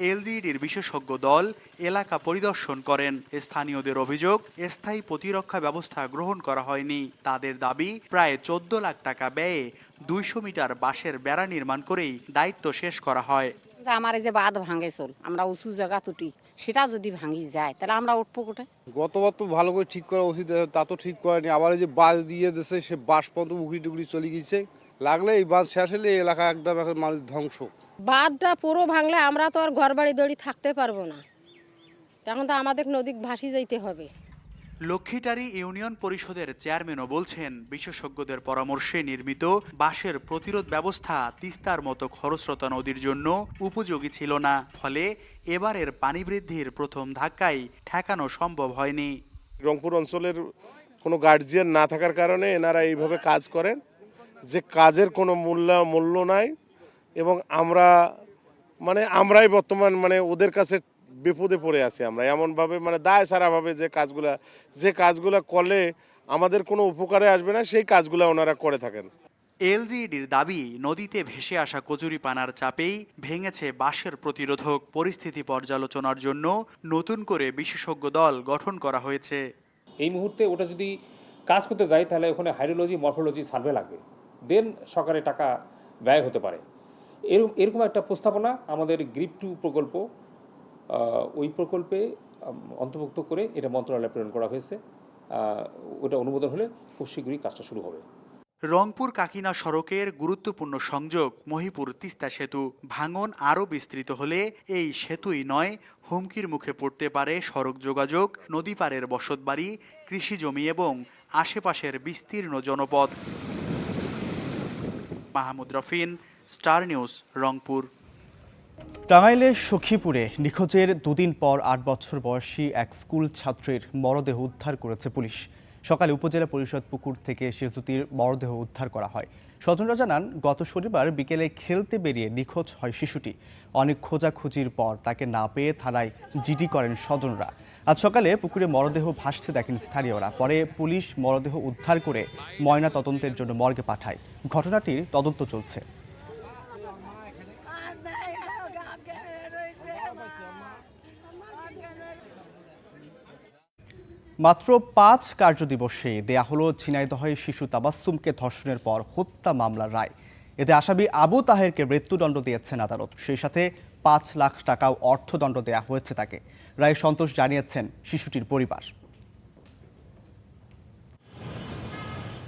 এলজিইডির বিশেষজ্ঞ দল এলাকা পরিদর্শন করেন। স্থানীয়দের অভিযোগ, স্থায়ী প্রতিরক্ষা ব্যবস্থা গ্রহণ করা হয়নি। তাদের দাবি, প্রায় 14 লাখ টাকা ব্যয়ে 200 মিটার বাঁশের বেড়া নির্মাণ করেই দায়িত্ব শেষ করা হয়। আমার এই যে বাঁধ ভাঙে চল, আমরা উঁচু জায়গা তুটি, সেটা যদি ভাঙি যায় তাহলে আমরা উঠবো কোথায়? গতবার তো ভালো করে ঠিক করা উচিত, তা তো ঠিক করেনি। আবার এই যে বাঁশ দিয়ে দিয়েছে, সে বাঁশ পর্যন্ত উগড়ি টুকড়ি চলে গিয়েছে। লাগলে এই বাঁধ শেষ হলে এই এলাকা একদম এখন মানুষ ধ্বংস। বাঁধটা পুরো ভাঙলে আমরা তো আর ঘর বাড়ি দড়ি থাকতে পারবো না, তখন তো আমাদের নদী ভাসি যাইতে হবে। লক্ষ্মীটারি ইউনিয়ন পরিষদের চেয়ারম্যানও বলছেন, বিশেষজ্ঞদের পরামর্শে নির্মিত বাঁশের প্রতিরোধ ব্যবস্থা তিস্তার মতো খরস্রোতা নদীর জন্য উপযোগী ছিল না। ফলে এবারের পানি বৃদ্ধির প্রথম ধাক্কায় ঠেকানো সম্ভব হয়নি। রংপুর অঞ্চলের কোনো গার্জিয়ান না থাকার কারণে এনারা এইভাবে কাজ করেন, যে কাজের কোনো মূল্য নাই, এবং আমরাই বর্তমান ওদের কাছে বিপদে পড়ে আছি। আমরা এমনভাবে দায় সারাভাবে যে কাজগুলো করলে আমাদের কোনো উপকারে আসবে না, সেই কাজগুলো ওনারা করে থাকেন। এলজিইডির দাবি, নদীতে ভেসে আসা কচুরিপানার চাপেই ভেঙেছে বাঁশের প্রতিরোধক। পরিস্থিতি পর্যালোচনার জন্য নতুন করে বিশেষজ্ঞ দল গঠন করা হয়েছে। এই মুহূর্তে ওটা যদি কাজ করতে যায় তাহলে ওখানে হাইড্রোলজি মরফোলজি সার্ভে লাগবে, দেন সরকারের টাকা ব্যয় হতে পারে। এরকম একটা প্রস্তাবনা আমাদের গ্রিপ 2 প্রকল্প, ওই প্রকল্পে অন্তর্ভুক্ত করে এটা মন্ত্রণালয়ে প্রেরণ করা হয়েছে। ওটা অনুমোদন হলে খুব শীঘ্রই কাজটা শুরু হবে। রংপুর কাকিনা সড়কের গুরুত্বপূর্ণ সংযোগ মহিপুর তিস্তা সেতু ভাঙন আরও বিস্তৃত হলে এই সেতুই নয়, হুমকির মুখে পড়তে পারে সড়ক যোগাযোগ, নদী পাড়ের বসতবাড়ি, কৃষিজমি এবং আশেপাশের বিস্তীর্ণ জনপদ। Mahmud Rafin, star news, Rangpur. টাঙ্গাইলের সখীপুরে নিখোঁজের 2 দিন পর 8 বছর বয়সী এক স্কুল ছাত্রীর মরদেহ উদ্ধার করেছে পুলিশ। সকালে উপজেলা পরিষদ পুকুর থেকে শিশুটির মরদেহ উদ্ধার করা হয়। স্বজনরা জানান, গত শনিবার বিকেলে খেলতে বেরিয়ে নিখোঁজ হয় শিশুটি। অনেক খোঁজাখুঁজির পর তাকে না পেয়ে থানায় জিডি করেন স্বজনরা। আজ সকালে পুকুরে মরদেহ ভাসতে দেখেন স্থানীয়রা। পরে পুলিশ মরদেহ উদ্ধার করে ময়না তদন্তের জন্য মর্গে পাঠায়। ঘটনাটির তদন্ত চলছে। মাত্র 5 কার্যদিবসে দেয়া হলো ঝিনাইদহের শিশু তাবাসসুমকে ধর্ষণের পর হত্যা মামলার রায়। এতে আসামি আবু তাহেরকে মৃত্যুদণ্ড দিয়েছেন আদালত। সেই সাথে 5 লাখ টাকাও অর্থদণ্ড দেয়া হয়েছে তাকে। রায়ে সন্তোষ জানিয়েছেন শিশুটির পরিবার।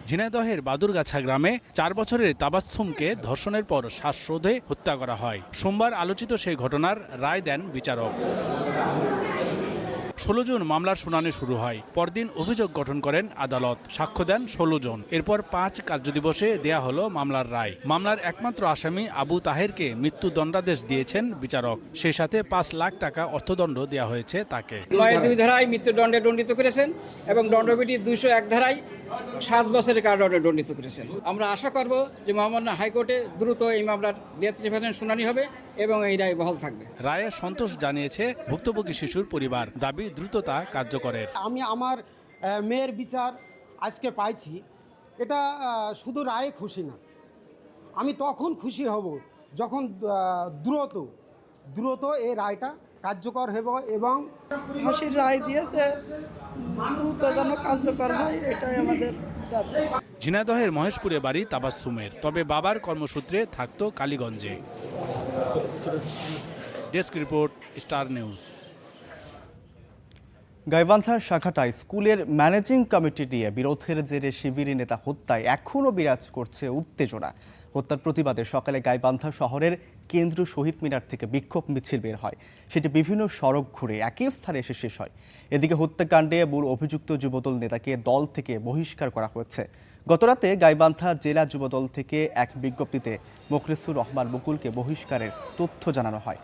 ঝিনাইদহের বাদুরগাছা গ্রামে 4 বছরের তাবাসসুমকে ধর্ষণের পর শ্বাসরোধে হত্যা করা হয়। সোমবার আলোচিত সেই ঘটনার রায় দেন বিচারক। 16 জুন মামলার শুনানি শুরু হয়। পরদিন অভিযোগ গঠন করেন আদালত। সাক্ষ্য দেন 16 জন। এরপর 5 কার্যদিবসে দেয়া হলো মামলার রায়। মামলার একমাত্র আসামি আবু তাহেরকে মৃত্যুদণ্ডাদেশ দিয়েছেন বিচারক। সেই সাথে 5 লাখ টাকা অর্থদণ্ড দেওয়া হয়েছে তাকে। 2 ধারায় মৃত্যুদণ্ডে দণ্ডিত করেছেন এবং দণ্ডবিধি 201 ধারায় 7 বছরের কারাদণ্ডে দণ্ডিত করেছেন। আমরা আশা করব যে মহামান্য হাইকোর্টে দ্রুত এই মামলার 73% শুনানি হবে এবং এই রায় বহাল থাকবে। রায়ে সন্তোষ জানিয়েছে ভুক্তভোগী শিশুর পরিবার। দাবি দ্রুততা কার্যকরের। আমি আমার মেয়ের বিচার আজকে পাইছি, এটা শুধু রায়ে খুশি না, আমি তখন খুশি হব যখন দ্রুত এই রায়টা কার্যকর হবে এবং ফাঁসির রায় দিয়েছে, দ্রুত যেন কার্যকর হয়, এটাই আমাদের দাবি। ঝিনাইদহের মহেশপুরে বাড়ি তাবাসসুমের, তবে বাবার কর্মসূত্রে থাকতো কালীগঞ্জে। Desk report, star news. গাইবান্ধার শাখাটায় স্কুলের ম্যানেজিং কমিটি নিয়ে বিরোধের জেরে শিবিরি নেতা হত্যায় এখনও বিরাজ করছে উত্তেজনা। হত্যার প্রতিবাদে সকালে গাইবান্ধা শহরের কেন্দ্রীয় শহীদ মিনার থেকে বিক্ষোভ মিছিল বের হয়। সেটি বিভিন্ন সড়ক ঘুরে একই স্থানে এসে শেষ হয়। এদিকে হত্যাকাণ্ডে মূল অভিযুক্ত যুবদল নেতাকে দল থেকে বহিষ্কার করা হয়েছে। গতরাতে গাইবান্ধা জেলা যুবদল থেকে এক বিজ্ঞপ্তিতে মোখলেসুর রহমান মুকুলকে বহিষ্কারের তথ্য জানানো হয়।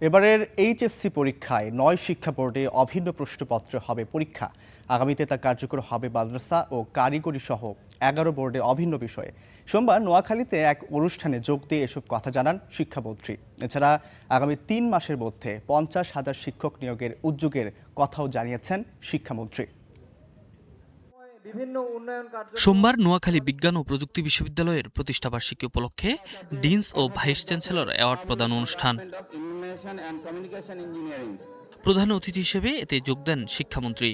এবারের এইচএসসি পরীক্ষায় 9 শিক্ষা বোর্ডে অভিন্ন প্রশ্নপত্রে হবে পরীক্ষা। আগামীতে তা কার্যকর হবে মাদ্রাসা ও কারিগরি সহ 11 বোর্ডে অভিন্ন বিষয়ে। সোমবার নোয়াখালীতে এক অনুষ্ঠানে যোগ দিয়ে এসব কথা জানান শিক্ষামন্ত্রী। এছাড়া আগামী 3 মাসের মধ্যে 50,000 শিক্ষক নিয়োগের উদ্যোগের কথাও জানিয়েছেন শিক্ষামন্ত্রী। সোমবার নোয়াখালী বিজ্ঞান ও প্রযুক্তি বিশ্ববিদ্যালয়ের প্রতিষ্ঠাবার্ষিকী উপলক্ষে ডিনস ও ভাইস চ্যান্সেলর অ্যাওয়ার্ড প্রদান অনুষ্ঠান। প্রধান অতিথি হিসেবে এতে যোগ দেন শিক্ষামন্ত্রী।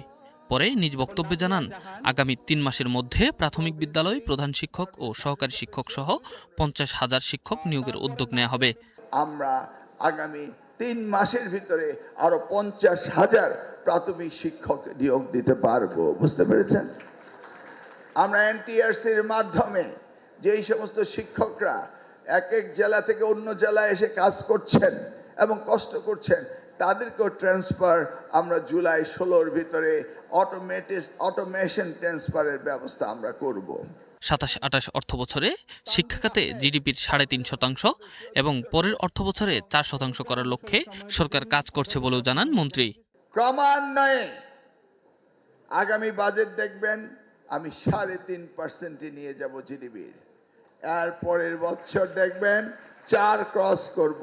পরে নিজ বক্তব্যে জানান, আগামী 3 মাসের মধ্যে প্রাথমিক বিদ্যালয় প্রধান শিক্ষক ও সহকারী শিক্ষক সহ 50,000 শিক্ষক নিয়োগের উদ্যোগ নেওয়া হবে। আমরা আগামী 3 মাসের ভিতরে আরো 50,000 প্রাথমিক শিক্ষক নিয়োগ দিতে পারবো। বুঝতে পেরেছেন? আমরা এনটিআরসির মাধ্যমে যেই সমস্ত শিক্ষকরা এক এক জেলা থেকে অন্য জেলায় এসে কাজ করছেন এবং কষ্ট করছেন, তাদেরকেও ট্রান্সফার আমরা জুলাই 16-র ভিতরে অটোমেশন ট্রান্সফারের ব্যবস্থা আমরা করব। 27-28 অর্থ বছরে শিক্ষা খাতে জিডিপির 3.5% এবং পরের অর্থ বছরে 4% করার লক্ষ্যে সরকার কাজ করছে বলেও জানান মন্ত্রী। ক্রমান্বয়ে আগামী বাজেট দেখবেন আমি 3.5% নিয়ে যাব জিডিপির, এর পরের বছর দেখবেন 4 ক্রস করব।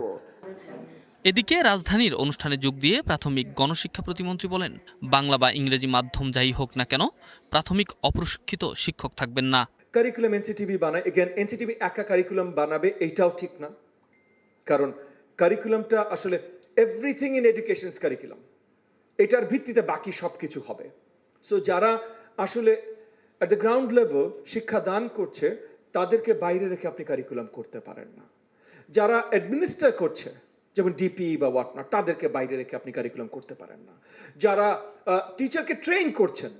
এদিকে রাজধানীর অনুষ্ঠানে যোগ দিয়ে প্রাথমিক গণশিক্ষা প্রতিমন্ত্রী বলেন, বাংলা বা ইংরেজি মাধ্যম যাই হোক না কেন প্রাথমিক অপ্রশিক্ষিত শিক্ষক থাকবেন না। কারিকুলাম এনসিটিভি বানায়, এগেন এনসিটিভি একা কারিকুলাম বানাবে এইটাও ঠিক না, কারণ কারিকুলামটা আসলে এভরিথিং ইন এডুকেশন কারিকুলাম, এটার ভিত্তিতে বাকি সব কিছু হবে। সো যারা আসলে অ্যাট দ্য গ্রাউন্ড লেভেল শিক্ষা দান করছে তাদেরকে বাইরে রেখে আপনি কারিকুলাম করতে পারেন না। যারা অ্যাডমিনিস্ট্রেট করছে যেমন ডিপি বা হোয়াটনট, তাদেরকে বাইরে রেখে আপনি কারিকুলাম করতে পারেন না। যারা টিচারকে ট্রেন করছেন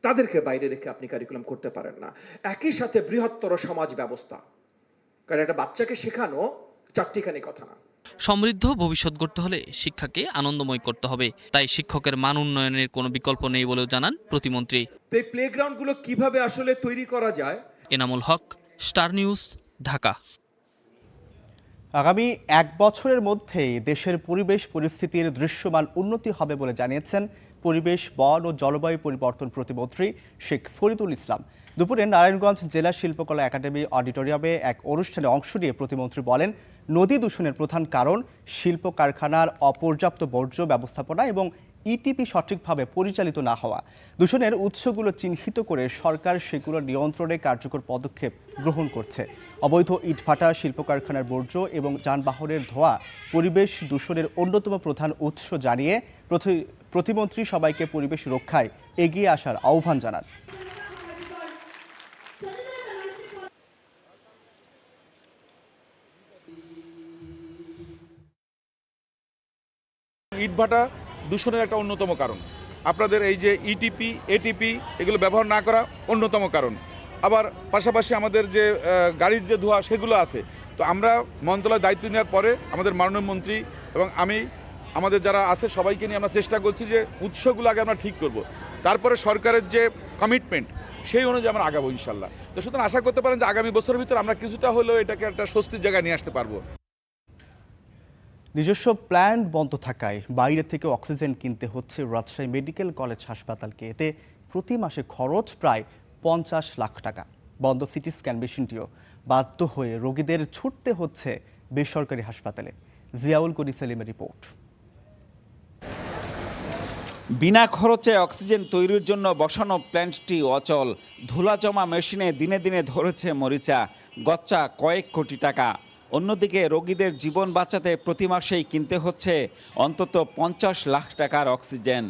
তাদেরকে বাইরে রেখে আপনি কারিকুলাম করতে পারেন না। একই সাথে বৃহত্তর সমাজ ব্যবস্থা, কারণ একটা বাচ্চাকে শেখানো চারটিখানি কথা না। সমৃদ্ধ ভবিষ্যৎ গড়তে হলে শিক্ষাকে আনন্দময় করতে হবে, তাই শিক্ষকের মান উন্নয়নের কোনো বিকল্প নেই বলেও জানান প্রতিমন্ত্রী। এই প্লেগ্রাউন্ডগুলো কিভাবে আসলে তৈরি করা যায়। Enamul Haque, star news, Dhaka. আগামী 1 বছরের মধ্যেই দেশের পরিবেশ পরিস্থিতির দৃশ্যমান উন্নতি হবে বলে জানিয়েছেন পরিবেশ, বন ও জলবায়ু পরিবর্তন প্রতিমন্ত্রী শেখ ফরিদুল ইসলাম। দুপুরে নারায়ণগঞ্জ জেলা শিল্পকলা একাডেমি অডিটোরিয়ামে এক অনুষ্ঠানে অংশ নিয়ে প্রতিমন্ত্রী বলেন, নদী দূষণের প্রধান কারণ শিল্প কারখানার অপর্যাপ্ত বর্জ্য ব্যবস্থাপনা এবং ইটিপি সঠিকভাবে পরিচালিত না হওয়া। দূষণের উৎসগুলো চিহ্নিত করে সরকার সেগুলো নিয়ন্ত্রণে কার্যকর পদক্ষেপ গ্রহণ করছে। অবৈধ ইটভাটা, শিল্প কারখানার বর্জ্য এবং যানবাহনের ধোঁয়া পরিবেশ দূষণের অন্যতম প্রধান উৎস জানিয়ে প্রতিমন্ত্রী সবাইকে পরিবেশ রক্ষায় এগিয়ে আসার আহ্বান জানান। ইটভাটা দূষণের একটা অন্যতম কারণ। আপনাদের এই যে ইটিপি, এটিপি এগুলো ব্যবহার না করা অন্যতম কারণ। আবার পাশাপাশি আমাদের যে গাড়ির যে ধোঁয়া সেগুলো আছে। তো আমরা মন্ত্রণালয়ের দায়িত্ব নেওয়ার পরে আমাদের মাননীয় মন্ত্রী এবং আমি আমাদের যারা আছে সবাইকে নিয়ে আমরা চেষ্টা করছি যে উৎসগুলো আগে আমরা ঠিক করব, তারপরে সরকারের যে কমিটমেন্ট সেই অনুযায়ী আমরা আগাবো ইনশাল্লাহ। তো সুতরাং আশা করতে পারেন যে আগামী বছরের ভিতরে আমরা কিছুটা হলেও এটাকে একটা স্বস্তির জায়গায় নিয়ে আসতে পারবো। নিজস্ব প্ল্যান্ট বন্ধ থাকায় বাইরে থেকে অক্সিজেন কিনতে হচ্ছে রাজশাহী মেডিকেল কলেজ হাসপাতালকে। এতে প্রতি মাসে খরচ প্রায় 50 লাখ টাকা। বন্ধ সিটি স্ক্যান মেশিনটিও বাধ্য হয়ে রোগীদের ছুটতে হচ্ছে বেসরকারি হাসপাতালে। জিয়াউল করি সেলিমের রিপোর্ট। বিনা খরচে অক্সিজেন তৈরির জন্য বসানো প্ল্যান্টটি অচল। ধুলা জমা মেশিনে দিনে দিনে ধরেছে মরিচা, গচ্চা কয়েক কোটি টাকা। অন্যদিকে রোগীদের জীবন বাঁচাতে প্রতি মাসেই কিনতে হচ্ছে অন্তত 50 লাখ টাকার অক্সিজেন।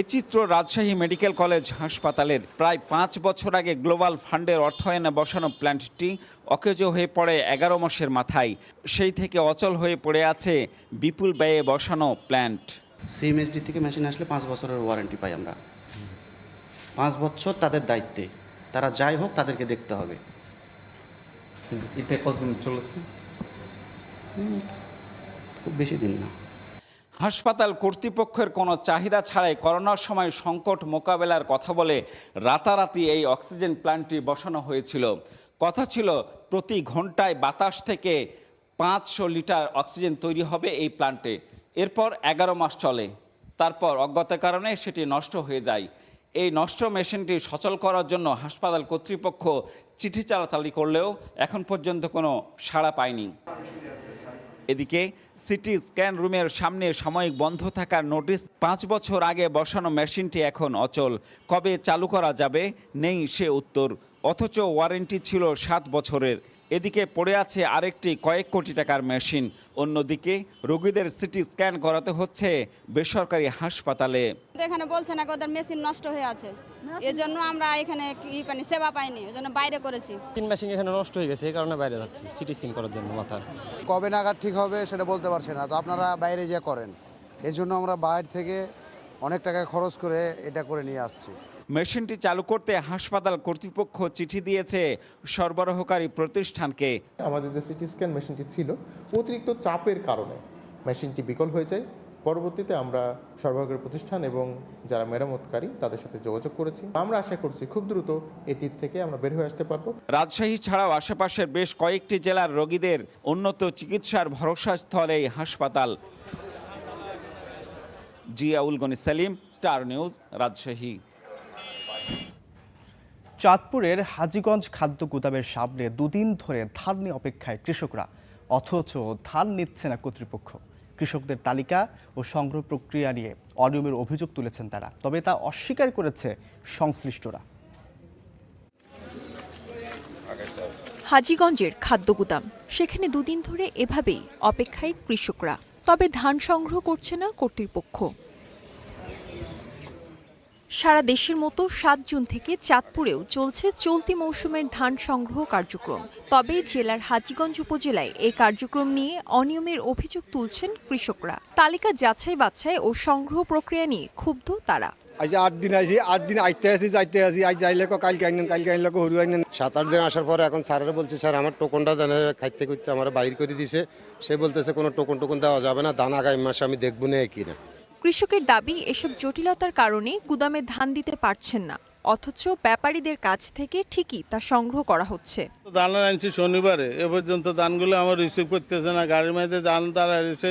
এ চিত্র রাজশাহী মেডিকেল কলেজ হাসপাতালের। প্রায় 5 বছর আগে গ্লোবাল ফান্ডের অর্থায়নে বসানো প্ল্যান্টটি অকেজো হয়ে পড়ে 11 মাসের মাথায়। সেই থেকে অচল হয়ে পড়ে আছে বিপুল ব্যয়ে বসানো প্ল্যান্ট। সিএমএসডি থেকে মেশিন আসলে 5 বছরের ওয়ারেন্টি পাই আমরা। 5 বছর তাদের দায়িত্বে, তারা যাই হোক তাদেরকে দেখতে হবে। এটা কতদিন চলেছে? খুব বেশি দিন না। হাসপাতাল কর্তৃপক্ষের কোনো চাহিদা ছাড়াই করোনার সময় সংকট মোকাবেলার কথা বলে রাতারাতি এই অক্সিজেন প্ল্যান্টটি বসানো হয়েছিল। কথা ছিল প্রতি ঘন্টায় বাতাস থেকে 500 লিটার অক্সিজেন তৈরি হবে এই প্ল্যান্টে। এরপর 11 মাস চলে। তারপর অজ্ঞতার কারণে সেটি নষ্ট হয়ে যায়। এই নষ্ট মেশিনটি সচল করার জন্য হাসপাতাল কর্তৃপক্ষ চিঠি চালাচালি করলেও এখন পর্যন্ত কোনো সাড়া পায়নি। এদিকে সিটি স্ক্যান রুমের সামনে সাময়িক বন্ধ থাকার নোটিশ 5 বছর আগে বসানো মেশিনটি এখন অচল। কবে চালু করা যাবে নেই সে উত্তর, অথচ ওয়ারেন্টি ছিল 7 বছরের। এদিকে পড়ে আছে আরেকটি কয়েক কোটি টাকার মেশিন। অন্যদিকে রোগীদের সিটি স্ক্যান করাতে হচ্ছে বেসরকারি হাসপাতালে। এখানে বলছে না ওদের মেশিন নষ্ট হয়ে আছে, এজন্য আমরা এখানে সেবা পাইনি, এজন্য বাইরে করেছি। 3 মেশিন এখানে নষ্ট হয়ে গেছে, এই কারণে বাইরে যাচ্ছি সিটি স্ক্যান করার জন্য। মাথার কবে নাগাদ ঠিক হবে সেটা বলতে পারছি না, তো আপনারা বাইরে যা করেন, এই জন্য আমরা বাইরে থেকে অনেক টাকা খরচ করে এটা করে নিয়ে আসছি। মেশিনটি চালু করতে হাসপাতাল কর্তৃপক্ষ চিঠি দিয়েছে সরবরাহকারী প্রতিষ্ঠানকে। আমাদের যে সিটি স্ক্যান মেশিনটি ছিল, অতিরিক্ত চাপের কারণে মেশিনটি বিকল হয়ে যায়। পরবর্তীতে আমরা সরবরাহকারী প্রতিষ্ঠান এবং যারা মেরামতকারী তাদের সাথে যোগাযোগ করেছি। আমরা আশা করছি খুব দ্রুত এটির থেকে আমরা বের হয়ে আসতে পারবো। রাজশাহী ছাড়াও আশেপাশের বেশ কয়েকটি জেলার রোগীদের উন্নত চিকিৎসার ভরসাস্থল এই হাসপাতাল। Ziaul Gani Selim, Star News, Rajshahi. চাঁদপুরের হাজীগঞ্জ খাদ্য গুদামের সামনে 2 দিন ধরে ধান নিয়ে অপেক্ষায় কৃষকরা, অথচ ধান নিচ্ছে না কর্তৃপক্ষ। কৃষকদের তালিকা ও সংগ্রহ প্রক্রিয়া নিয়ে অনিয়মের অভিযোগ তুলেছেন তারা, তবে তা অস্বীকার করেছে সংশ্লিষ্টরা। হাজীগঞ্জের খাদ্য গুদাম, সেখানে 2 দিন ধরে এভাবেই অপেক্ষায় কৃষকরা, তবে ধান সংগ্রহ করছে না কর্তৃপক্ষ। সারা দেশের মতো 7 জুন থেকে চাঁদপুরেও চলছে চলতি মৌসুমের ধান সংগ্রহ কার্যক্রম। তবে জেলার হাজীগঞ্জ উপজেলায় এই কার্যক্রম নিয়ে অনিয়মের অভিযোগ তুলছেন কৃষকরা। তালিকা যাচাই বাছাই ও সংগ্রহ প্রক্রিয়া নিয়ে ক্ষুব্ধ তারা। আজ 8 দিন আইছি, 8 দিন আইতে আসি যাইতে আসি, আজ যাইলে কালকে আইনেন, কালকে আইনলে হরু আইনেন। 7-8 দিন আসার পরে এখন স্যারেরা বলছে, স্যার আমার টোকনটা দেন, খাইতে করতে আমার বাইর করে দিছে। সে বলতেছে কোনো টোকন দেওয়া যাবে না, ধান আগামী মাসে আমি দেখবো না কিনা। কৃষকের দাবি, এসব জটিলতার কারণে গুদামে ধান দিতে পারছেন না, অথচ ব্যাপারীদের কাছ থেকে ঠিকই তা সংগ্রহ করা হচ্ছে। ধান আনছি শনিবারে, এ পর্যন্ত ধানগুলো আমার রিসিভ করতেছে না। গাড়ির মধ্যে ধান দাঁড়াইছে,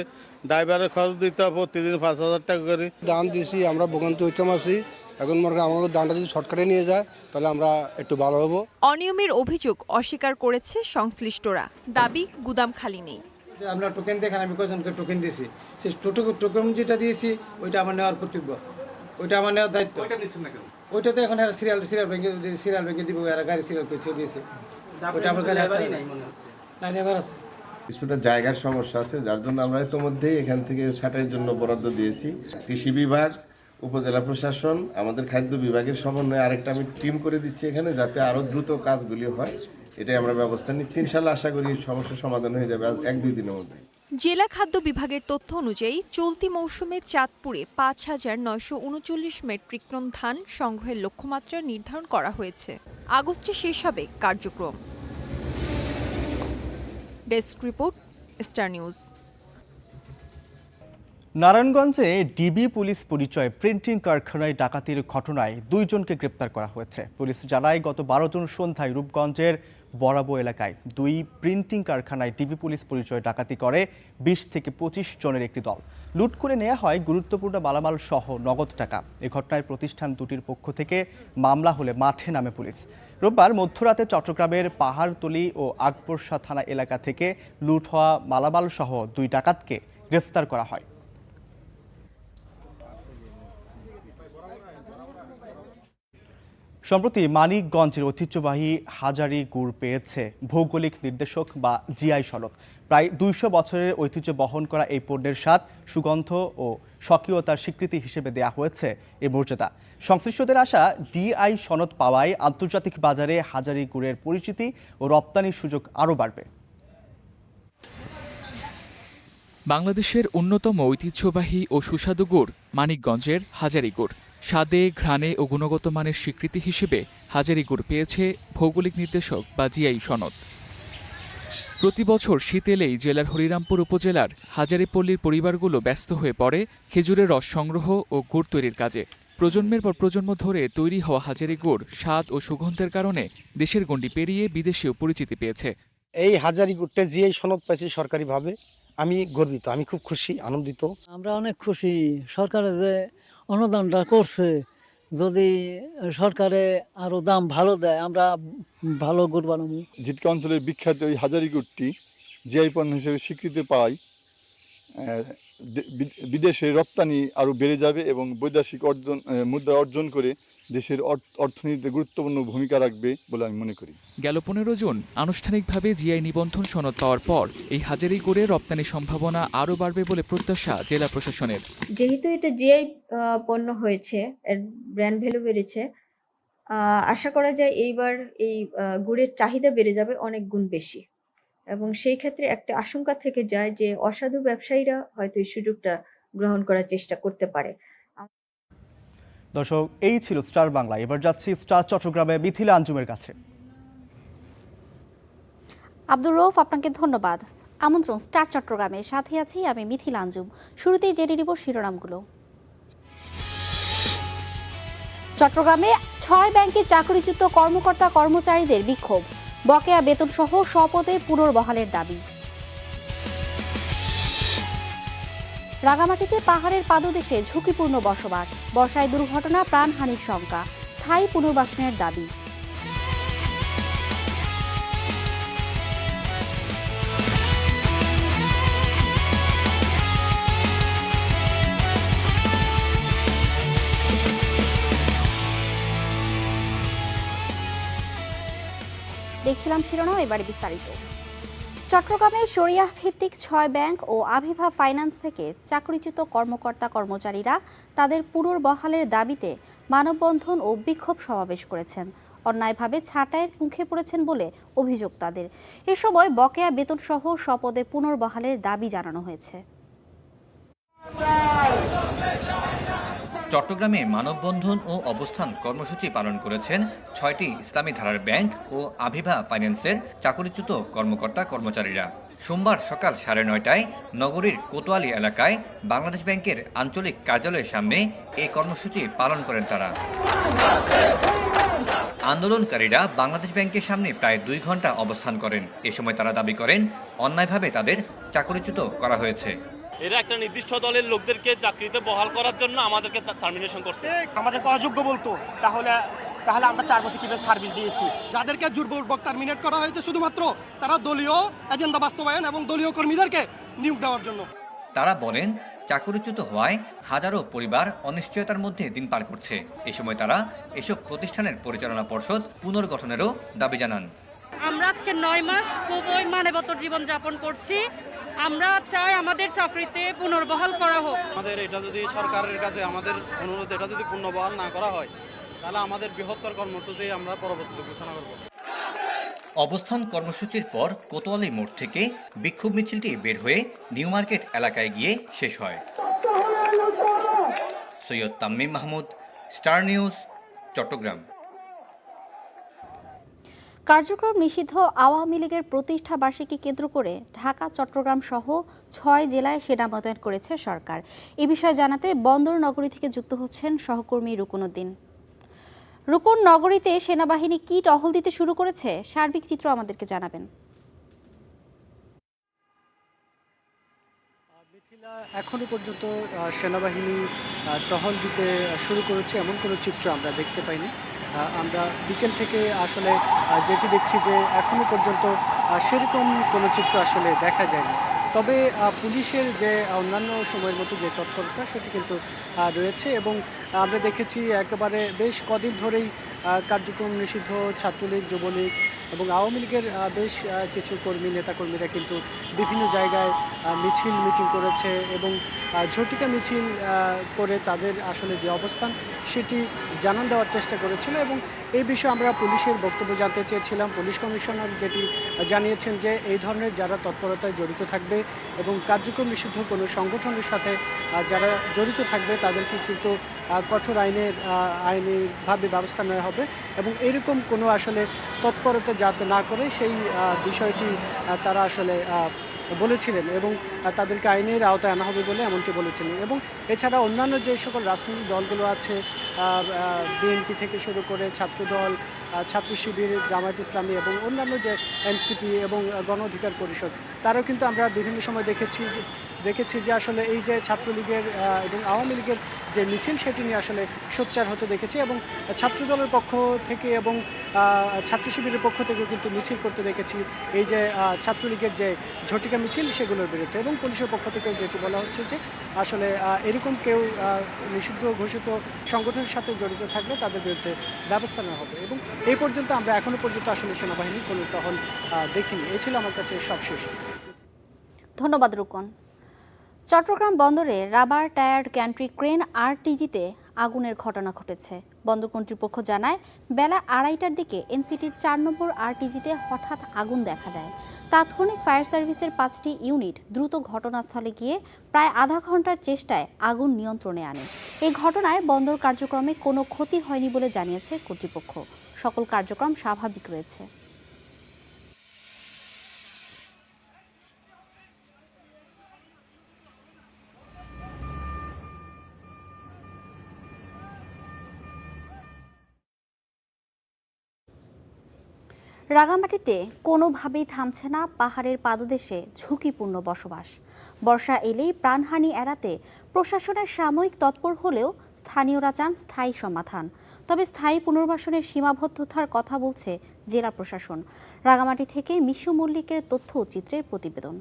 ড্রাইভারের খরচ দিতে হবে প্রতিদিন 5,000 টাকা করে। ধান দিছি, আমরা ভোগান্তি হইতাম আছি। এখন আমাদের ধানটা যদি শর্টকাটে নিয়ে যায় তাহলে আমরা একটু ভালো হবো। অনিয়মের অভিযোগ অস্বীকার করেছে সংশ্লিষ্টরা, দাবি গুদাম খালি নেই। আমরা টোকেন দেখেন, আমি কজনকে টোকেন দিয়েছি, সেই টোকেন যেটা দিয়েছি ওইটা আমার নেওয়ার কর্তব্য, ওইটা আমার নেওয়ার দায়িত্ব। ওইটাতে এখন সিরিয়াল ব্যাংকে দিব, এরা গাড়ি সিরিয়াল করে দিয়েছে, ওইটা আমার গাড়ি আসতে নাই মনে হচ্ছে, না নেবার আছে। কিছুটা জায়গার সমস্যা আছে, যার জন্য আমরা ইতিমধ্যেই এখান থেকে ছাঁটাইয়ের জন্য বরাদ্দ দিয়েছি। কৃষি বিভাগ, উপজেলা প্রশাসন, আমাদের খাদ্য বিভাগের সমন্বয়ে আরেকটা আমি টিম করে দিচ্ছি এখানে, যাতে আরও দ্রুত কাজগুলি হয়। এটাই আমরা ব্যবস্থা নিচ্ছি। ইনশাল্লাহ আশা করি সমস্যার সমাধান হয়ে যাবে আজ 1-2 দিনের মধ্যে। জেলা খাদ্য বিভাগের তথ্য অনুযায়ী চলতি মৌসুমে চাঁদপুরে 5,939 মেট্রিক টন ধান সংগ্রহের লক্ষ্যমাত্রা নির্ধারণ করা হয়েছে। আগস্টে শেষ হবে কার্যক্রম। Desk report, star news. নারায়ণগঞ্জে ডিবি পুলিশ পরিচয় প্রিন্টিং কারখানায় ডাকাতির ঘটনায় 2 জনকে গ্রেপ্তার করা হয়েছে। পুলিশ জানায়, গত 12 জুন সন্ধ্যায় রূপগঞ্জের বরাবো এলাকায় 2 প্রিন্টিং কারখানায় ডিবি পুলিশ পরিচয় ডাকাতি করে 20 থেকে 25 জনের একটি দল। লুট করে নেওয়া হয় গুরুত্বপূর্ণ মালামাল সহ নগদ টাকা। এ ঘটনায় প্রতিষ্ঠান দুটির পক্ষ থেকে মামলা হলে মাঠে নামে পুলিশ। রোববার মধ্যরাতে চট্টগ্রামের পাহাড়তলী ও আকবরশাহ থানা এলাকা থেকে লুট হওয়া মালামাল সহ 2 ডাকাতকে গ্রেফতার করা হয়। সম্প্রতি মানিকগঞ্জের ঐতিহ্যবাহী হাজারি গুড় পেয়েছে ভৌগোলিক নির্দেশক বা জিআই সনদ। প্রায় 200 বছরের ঐতিহ্য বহন করা এই পণ্যের স্বাদ, সুগন্ধ ও স্বকীয়তার স্বীকৃতি হিসেবে দেয়া হয়েছে এই মর্যাদা। সংশ্লিষ্টদের আশা, ডিআই সনদ পাওয়ায় আন্তর্জাতিক বাজারে হাজারি গুড়ের পরিচিতি ও রপ্তানির সুযোগ আরও বাড়বে। বাংলাদেশের অন্যতম ঐতিহ্যবাহী ও সুস্বাদু গুড় মানিকগঞ্জের হাজারি গুড়। স্বাদে, ঘ্রাণে ও গুণগত মানের স্বীকৃতি হিসেবে হাজারি গুড় পেয়েছে ভৌগোলিক নির্দেশক বা জিআই সনদ। প্রতি বছর শীত এলেই জেলার হরিরামপুর উপজেলার হাজারিপল্লীর পরিবারগুলো ব্যস্ত হয়ে পড়ে খেজুরের রস সংগ্রহ ও গুড় তৈরির কাজে। প্রজন্মের পর প্রজন্ম ধরে তৈরি হওয়া হাজারি গুড় স্বাদ ও সুগন্ধের কারণে দেশের গণ্ডি পেরিয়ে বিদেশেও পরিচিতি পেয়েছে। এই হাজারি গুড়টা জিআই সনদ পাইছে সরকারিভাবে, আমি গর্বিত, আমি খুব খুশি, আনন্দিত। আমরা অনেক খুশি সরকারে যে অনুদানটা করছে। যদি সরকারে আরো দাম ভালো দেয় আমরা ভালো গুড় বানাবো। জিটকা অঞ্চলের বিখ্যাত ওই হাজারি গুড়টি জিআই পণ্য হিসেবে স্বীকৃতি পায় বিদেশে রপ্তানি আরও বেড়ে যাবে এবং বৈদেশিক মুদ্রা অর্জন করে দেশের অর্থনীতিতে গুরুত্বপূর্ণ ভূমিকা রাখবে বলে আমি মনে করি। গেল 15 জুন আনুষ্ঠানিকভাবে জিআই নিবন্ধন সনদ পাওয়ার পর এই হাজারি গুড়ের রপ্তানি সম্ভাবনা আরও বাড়বে বলে প্রত্যাশা জেলা প্রশাসনের। যেহেতু এটা জিআই পণ্য হয়েছে, এর ব্র্যান্ড ভ্যালু বেড়েছে, আশা করা যায় এইবার এই গুড়ের চাহিদা বেড়ে যাবে অনেক গুণ বেশি, এবং সেই ক্ষেত্রে একটা আশঙ্কা থেকে যায় যে অসাধু ব্যবসায়ীরা হয়তো এই সুযোগটা গ্রহণ করার চেষ্টা করতে পারে। দর্শক, এই ছিল স্টার বাংলা। এবার যাচ্ছি স্টার চট্টগ্রামে মিথিলা আঞ্জুমের কাছে। আব্দুর রৌফ, আপনাকে ধন্যবাদ। আমন্ত্রণ স্টার চট্টগ্রামের সাথে আছি আমি মিথিলা আঞ্জুম। শুরুতেই জেনে নিব শিরোনামগুলো। চট্টগ্রামে 6 ব্যাংকে চাকরিচ্যুত কর্মকর্তা কর্মচারীদের বিক্ষোভ, বকেয়া বেতন সহ স্বপদে পুনর্বহালের দাবি। রাঙামাটিতে পাহাড়ের পাদদেশে ঝুঁকিপূর্ণ বসবাস, বর্ষায় দুর্ঘটনা, প্রাণহানির শঙ্কা, স্থায়ী পুনর্বাসনের দাবি। দেখছিলাম শিরোনাম, এবারে বিস্তারিত। চট্টগ্রামের শরিয়াহ ভিত্তিক 6 ব্যাংক ও আভিভা ফাইন্যান্স থেকে চাকরিচ্যুত কর্মকর্তা কর্মচারীরা তাদের পুনর্বহালের দাবিতে মানববন্ধন ও বিক্ষোভ সমাবেশ করেছেন। অন্যায়ভাবে ছাঁটাইয়ের মুখে পড়েছেন বলে অভিযোগ তাদের। এ সময় বকেয়া বেতন সহ স্বপদে পুনর্বহালের দাবি জানানো হয়েছে। চট্টগ্রামে মানববন্ধন ও অবস্থান কর্মসূচি পালন করেছেন 6টি ইসলামী ধারার ব্যাংক ও আভিভা ফাইন্যান্সের চাকরিচ্যুত কর্মকর্তা কর্মচারীরা। সোমবার সকাল 9:30টায় নগরীর কোতোয়ালি এলাকায় বাংলাদেশ ব্যাংকের আঞ্চলিক কার্যালয়ের সামনে এই কর্মসূচি পালন করেন তারা। আন্দোলনকারীরা বাংলাদেশ ব্যাংকের সামনে প্রায় 2 ঘন্টা অবস্থান করেন। এ সময় তারা দাবি করেন অন্যায়ভাবে তাদের চাকরিচ্যুত করা হয়েছে। এরা একটা নির্দিষ্ট দলের লোকদেরকে চাকরিতে বহাল করার জন্য আমাদেরকে টার্মিনেশন করছে। আমাদেরকে অযোগ্য বলতো, তাহলে আমরা 4 বছর কিভাবে সার্ভিস দিয়েছি। যাদেরকে জোরপূর্বক টার্মিনেট করা হয়েছে শুধুমাত্র তারা দলীয় এজেন্ডা বাস্তবায়ন এবং দলীয় কর্মীদেরকে নিয়োগ দেওয়ার জন্য। তারা বলেন চাকরিচ্যুত হওয়ায় হাজারো পরিবার অনিশ্চয়তার মধ্যে দিন পার করছে। এ সময় তারা এসব প্রতিষ্ঠানের পরিচালনা পর্ষদ পুনর্গঠনেরও দাবি জানান। আমরা আজকে 9 মাস খুবই মানবতর জীবন যাপন করছি। আমরা চাই আমাদের চাকরিতে পুনর্বহাল করা হোক। আমাদের এটা যদি সরকারের কাছে আমাদের অনুরোধ এটা যদি পুনর্বহাল না করা হয় তাহলে আমাদের বৃহত্তর কর্মসূচি আমরা পরবর্তীতে ঘোষণা করব। অবস্থান কর্মসূচির পর কোতোয়ালি মোড় থেকে বিক্ষোভ মিছিলটি বের হয়ে নিউ মার্কেট এলাকায় গিয়ে শেষ হয়। Syed Tammim Mahmud, star news, Chattogram. কার্যক্রম নিষিদ্ধ আওয়ামী লীগের প্রতিষ্ঠা বার্ষিকী কেন্দ্র করে ঢাকা, চট্টগ্রাম সহ 6 জেলায় সেনা মোতায়েন করেছে সরকার। এ বিষয়ে জানাতে বন্দর নগরী থেকে যুক্ত হচ্ছেন সহকর্মী রুকন উদ্দিন। রুকন, নগরীতে সেনাবাহিনী কি টহল দিতে শুরু করেছে, সার্বিক চিত্র আমাদেরকে জানাবেন। এখনো পর্যন্ত সেনাবাহিনী টহল দিতে শুরু করেছে এমন কোনো চিত্র আমরা দেখতে পাইনি। আমরা বিকেল থেকে আসলে যেটি দেখছি যে এখনো পর্যন্ত সেরকম কোনো চিত্র আসলে দেখা যায়নি। তবে পুলিশের যে অন্যান্য সময়ের মতো যে তৎপরতা সেটি কিন্তু রয়েছে, এবং আমরা দেখেছি একেবারে বেশ কদিন ধরেই কার্যক্রম নিষিদ্ধ ছাত্রলীগ, যুবলীগ এবং আওয়ামী লীগের বেশ কিছু নেতাকর্মীরা কিন্তু বিভিন্ন জায়গায় মিটিং করেছে এবং ঝটিকা মিছিল করে তাদের আসলে যে অবস্থান সেটি জানান দেওয়ার চেষ্টা করেছিল। এবং এই বিষয়ে আমরা পুলিশের বক্তব্য জানতে চেয়েছিলাম। পুলিশ কমিশনার যেটি জানিয়েছেন যে এই ধরনের যারা তৎপরতায় জড়িত থাকবে এবং কার্যক্রম নিষিদ্ধ কোনো সংগঠনের সাথে যারা জড়িত থাকবে তাদেরকে কিন্তু কঠোর আইনিভাবে ব্যবস্থা নেওয়া হবে, এবং এরকম কোনো আসলে তৎপরতা যাতে না করে সেই বিষয়টি তারা আসলে বলেছিলেন এবং তাদেরকে আইনের আওতায় আনা হবে বলে এমনটি বলেছিলেন। এবং এছাড়া অন্যান্য যে সকল রাজনৈতিক দলগুলো আছে, বিএনপি থেকে শুরু করে ছাত্রদল, ছাত্র শিবির, জামায়াত ইসলামী এবং অন্যান্য যে এনসিপি এবং গণ অধিকার পরিষদ, তারাও কিন্তু আমরা বিভিন্ন সময় দেখেছি যে আসলে এই যে ছাত্রলীগের এবং আওয়ামী লীগের যে মিছিল সেটি নিয়ে আসলে সোচ্চার হতে দেখেছি এবং ছাত্রদলের পক্ষ থেকে এবং ছাত্র শিবিরের পক্ষ থেকেও কিন্তু মিছিল করতে দেখেছি এই যে ছাত্রলীগের যে ঝটিকা মিছিল সেগুলোর বিরুদ্ধে। এবং পুলিশের পক্ষ থেকেও যেটি বলা হচ্ছে যে আসলে এরকম কেউ নিষিদ্ধ ঘোষিত সংগঠনের সাথে জড়িত থাকলে তাদের বিরুদ্ধে ব্যবস্থা নেওয়া হবে। এবং এই পর্যন্ত আমরা এখনো পর্যন্ত আসলে সেনাবাহিনীর কোনো টহল দেখিনি। এই ছিল আমার কাছে সবশেষ। ধন্যবাদ রুকন। চট্টগ্রাম বন্দরে রাবার টায়ার গ্যান্ট্রি ক্রেন আরটিজিতে আগুনের ঘটনা ঘটেছে। বন্দর কর্তৃপক্ষ জানায় বেলা 2:30টার দিকে এনসিটির 4 নম্বর আরটিজিতে হঠাৎ আগুন দেখা দেয়। তাৎক্ষণিক ফায়ার সার্ভিসের 5টি ইউনিট দ্রুত ঘটনাস্থলে গিয়ে প্রায় আধা ঘন্টার চেষ্টায় আগুন নিয়ন্ত্রণে আনে। এই ঘটনায় বন্দর কার্যক্রমে কোনো ক্ষতি হয়নি বলে জানিয়েছে কর্তৃপক্ষ। সকল কার্যক্রম স্বাভাবিক রয়েছে। রাঙামাটিতে কোনোভাবেই থামছে না পাহাড়ের পাদদেশে ঝুঁকিপূর্ণ বসবাস। বর্ষা এলেই প্রাণহানি এড়াতে প্রশাসনের সাময়িক তৎপর হলেও স্থানীয়রা চান স্থায়ী সমাধান। তবে স্থায়ী পুনর্বাসনের সীমাবদ্ধতার কথা বলছে জেলা প্রশাসন। রাঙামাটি থেকে মিশু মল্লিকের তথ্যচিত্রের প্রতিবেদন।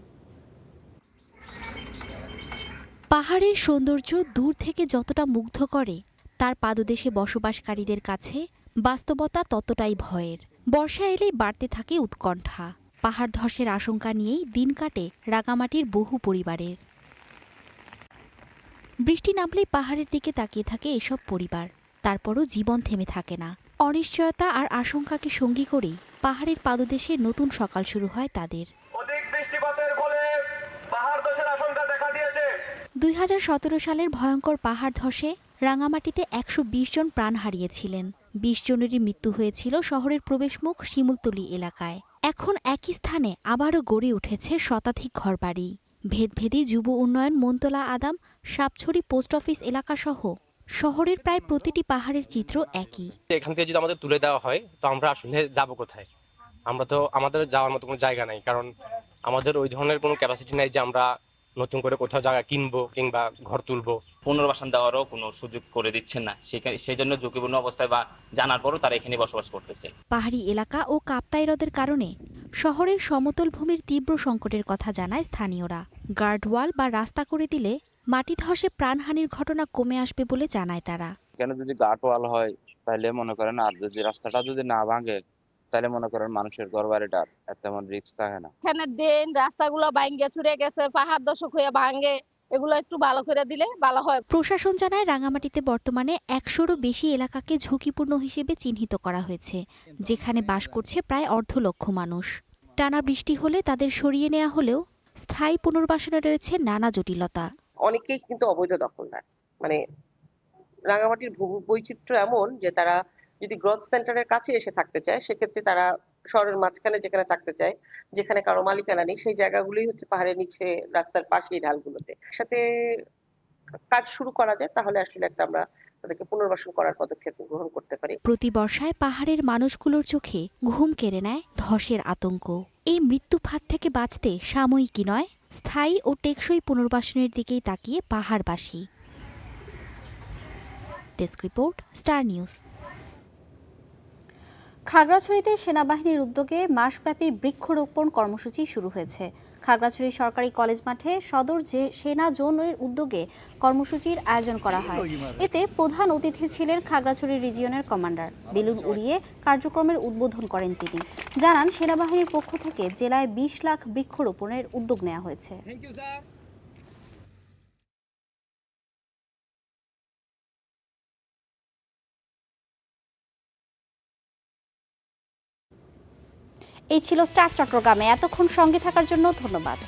পাহাড়ের সৌন্দর্য দূর থেকে যতটা মুগ্ধ করে, তার পাদদেশে বসবাসকারীদের কাছে বাস্তবতা ততটাই ভয়ের। বর্ষা এলেই বাড়তে থাকে উৎকণ্ঠা। পাহাড় ধসের আশঙ্কা নিয়েই দিন কাটে রাঙামাটির বহু পরিবারের। বৃষ্টি নামলেই পাহাড়ের দিকে তাকিয়ে থাকে এসব পরিবার। তারপরও জীবন থেমে থাকে না। অনিশ্চয়তা আর আশঙ্কাকে সঙ্গী করেই পাহাড়ের পাদদেশে নতুন সকাল শুরু হয় তাদের। 2017 সালের ভয়ঙ্কর পাহাড় ধসে রাঙামাটিতে 120 জন প্রাণ হারিয়েছিলেন। 20 জনেরই মৃত্যু হয়েছিল শহরের প্রবেশমুখ শিমুলতলি এলাকায়। এখন একই স্থানে আবারও গড়ে উঠেছে শতাধিক ঘরবাড়ি। ভেদভেদী যুব উন্নয়ন, মনতলা আদাম, সাপছড়ি পোস্ট অফিস এলাকাসহ শহরের প্রায় প্রতিটি পাহাড়ের চিত্র একই। এখান থেকে যদি আমাদের তুলে দেওয়া হয় তো আমরা আসলে যাব কোথায়? আমরা তো আমাদের যাওয়ার মতো কোনো জায়গা নাই, কারণ আমাদের ওই ধরনের কোনো ক্যাপাসিটি নাই যে আমরা নতুন করে কোথাও জায়গা কিনবো কিংবা ঘর তুলবো। পুনর্বাসন দেওয়ারও কোনো সুযোগ করে দিচ্ছেন না। সেই জন্য ঝুঁকিপূর্ণ অবস্থায় বা জানার পরও তারা এখানে বসবাস করতেছে। পাহাড়ি এলাকা ও কাপ্তাই হ্রদের কারণে শহরের সমতল ভূমির তীব্র সংকটের কথা জানায় স্থানীয়রা। গার্ডওয়াল বা রাস্তা করে দিলে মাটি ধসে প্রাণহানির ঘটনা কমে আসবে বলে জানায় তারা। কেন যদি গার্ডওয়াল হয় তাহলে মনে করেন, আর যদি রাস্তাটা যদি না ভাঙে তাহলে মনে করেন মানুষের ঘর বাড়িটার তেমন রিস্ক থাকে না। এখানে দেন রাস্তাগুলো ভাঙে চুরে গেছে, পাহাড় দশক হয়ে ভাঙে, এগুলো একটু ভালো করে দিলে ভালো হয়। প্রশাসন জানায় রাঙামাটিতে বর্তমানে 100রও বেশি এলাকাকে ঝুঁকিপূর্ণ হিসেবে চিহ্নিত করা হয়েছে, যেখানে বাস করছে প্রায় 250,000 মানুষ। টানা বৃষ্টি হলে তাদের সরিয়ে নেওয়া হলেও স্থায়ী পুনর্বাসনে রয়েছে নানা জটিলতা। অনেকেই কিন্তু অবৈধ দখলদার। মানে রাঙামাটির বৈচিত্র্য এমন যে তারা যদি গ্রোথ সেন্টারের কাছে এসে থাকতে চায়, সেক্ষেত্রে তারা শহরের মাঝখানে যেখানে থাকতে চায়, যেখানে কারো মালিকানা নেই, সেই জায়গাগুলোই হচ্ছে পাহাড়ের নিচে রাস্তার পাশে ঢালগুলোতে। সাথে কাজ শুরু করা যায়, তাহলে আসলে একটা আমরা তাদেরকে পুনর্বাসন করার পদক্ষেপ গ্রহণ করতে পারি। প্রতি বর্ষায় পাহাড়ের মানুষগুলোর চোখে ঘুম কেড়ে নেয় ধসের আতঙ্ক। এই মৃত্যু ফাঁদ থেকে বাঁচতে সাময়িকই নয়, স্থায়ী ও টেকসই পুনর্বাসনের দিকেই তাকিয়ে পাহাড়বাসী। Desk report, star news. খাগড়াছড়িতে সেনাবাহিনীর উদ্যোগে মাসব্যাপী বৃক্ষরোপণ কর্মসূচি শুরু হয়েছে। খাগড়াছড়ি সরকারি কলেজ মাঠে সদর সেনা জোনের উদ্যোগে কর্মসূচির আয়োজন করা হয়। এতে প্রধান অতিথি ছিলেন খাগড়াছড়ি রিজিয়নের কমান্ডার। বেলুন উড়িয়ে কার্যক্রমের উদ্বোধন করেন তিনি। জানান, সেনাবাহিনীর পক্ষ থেকে জেলায় 20 লাখ বৃক্ষরোপণের উদ্যোগ নেওয়া হয়েছে। এই ছিল স্টার চট্টগ্রামে। এতক্ষণ সঙ্গে থাকার জন্য ধন্যবাদ।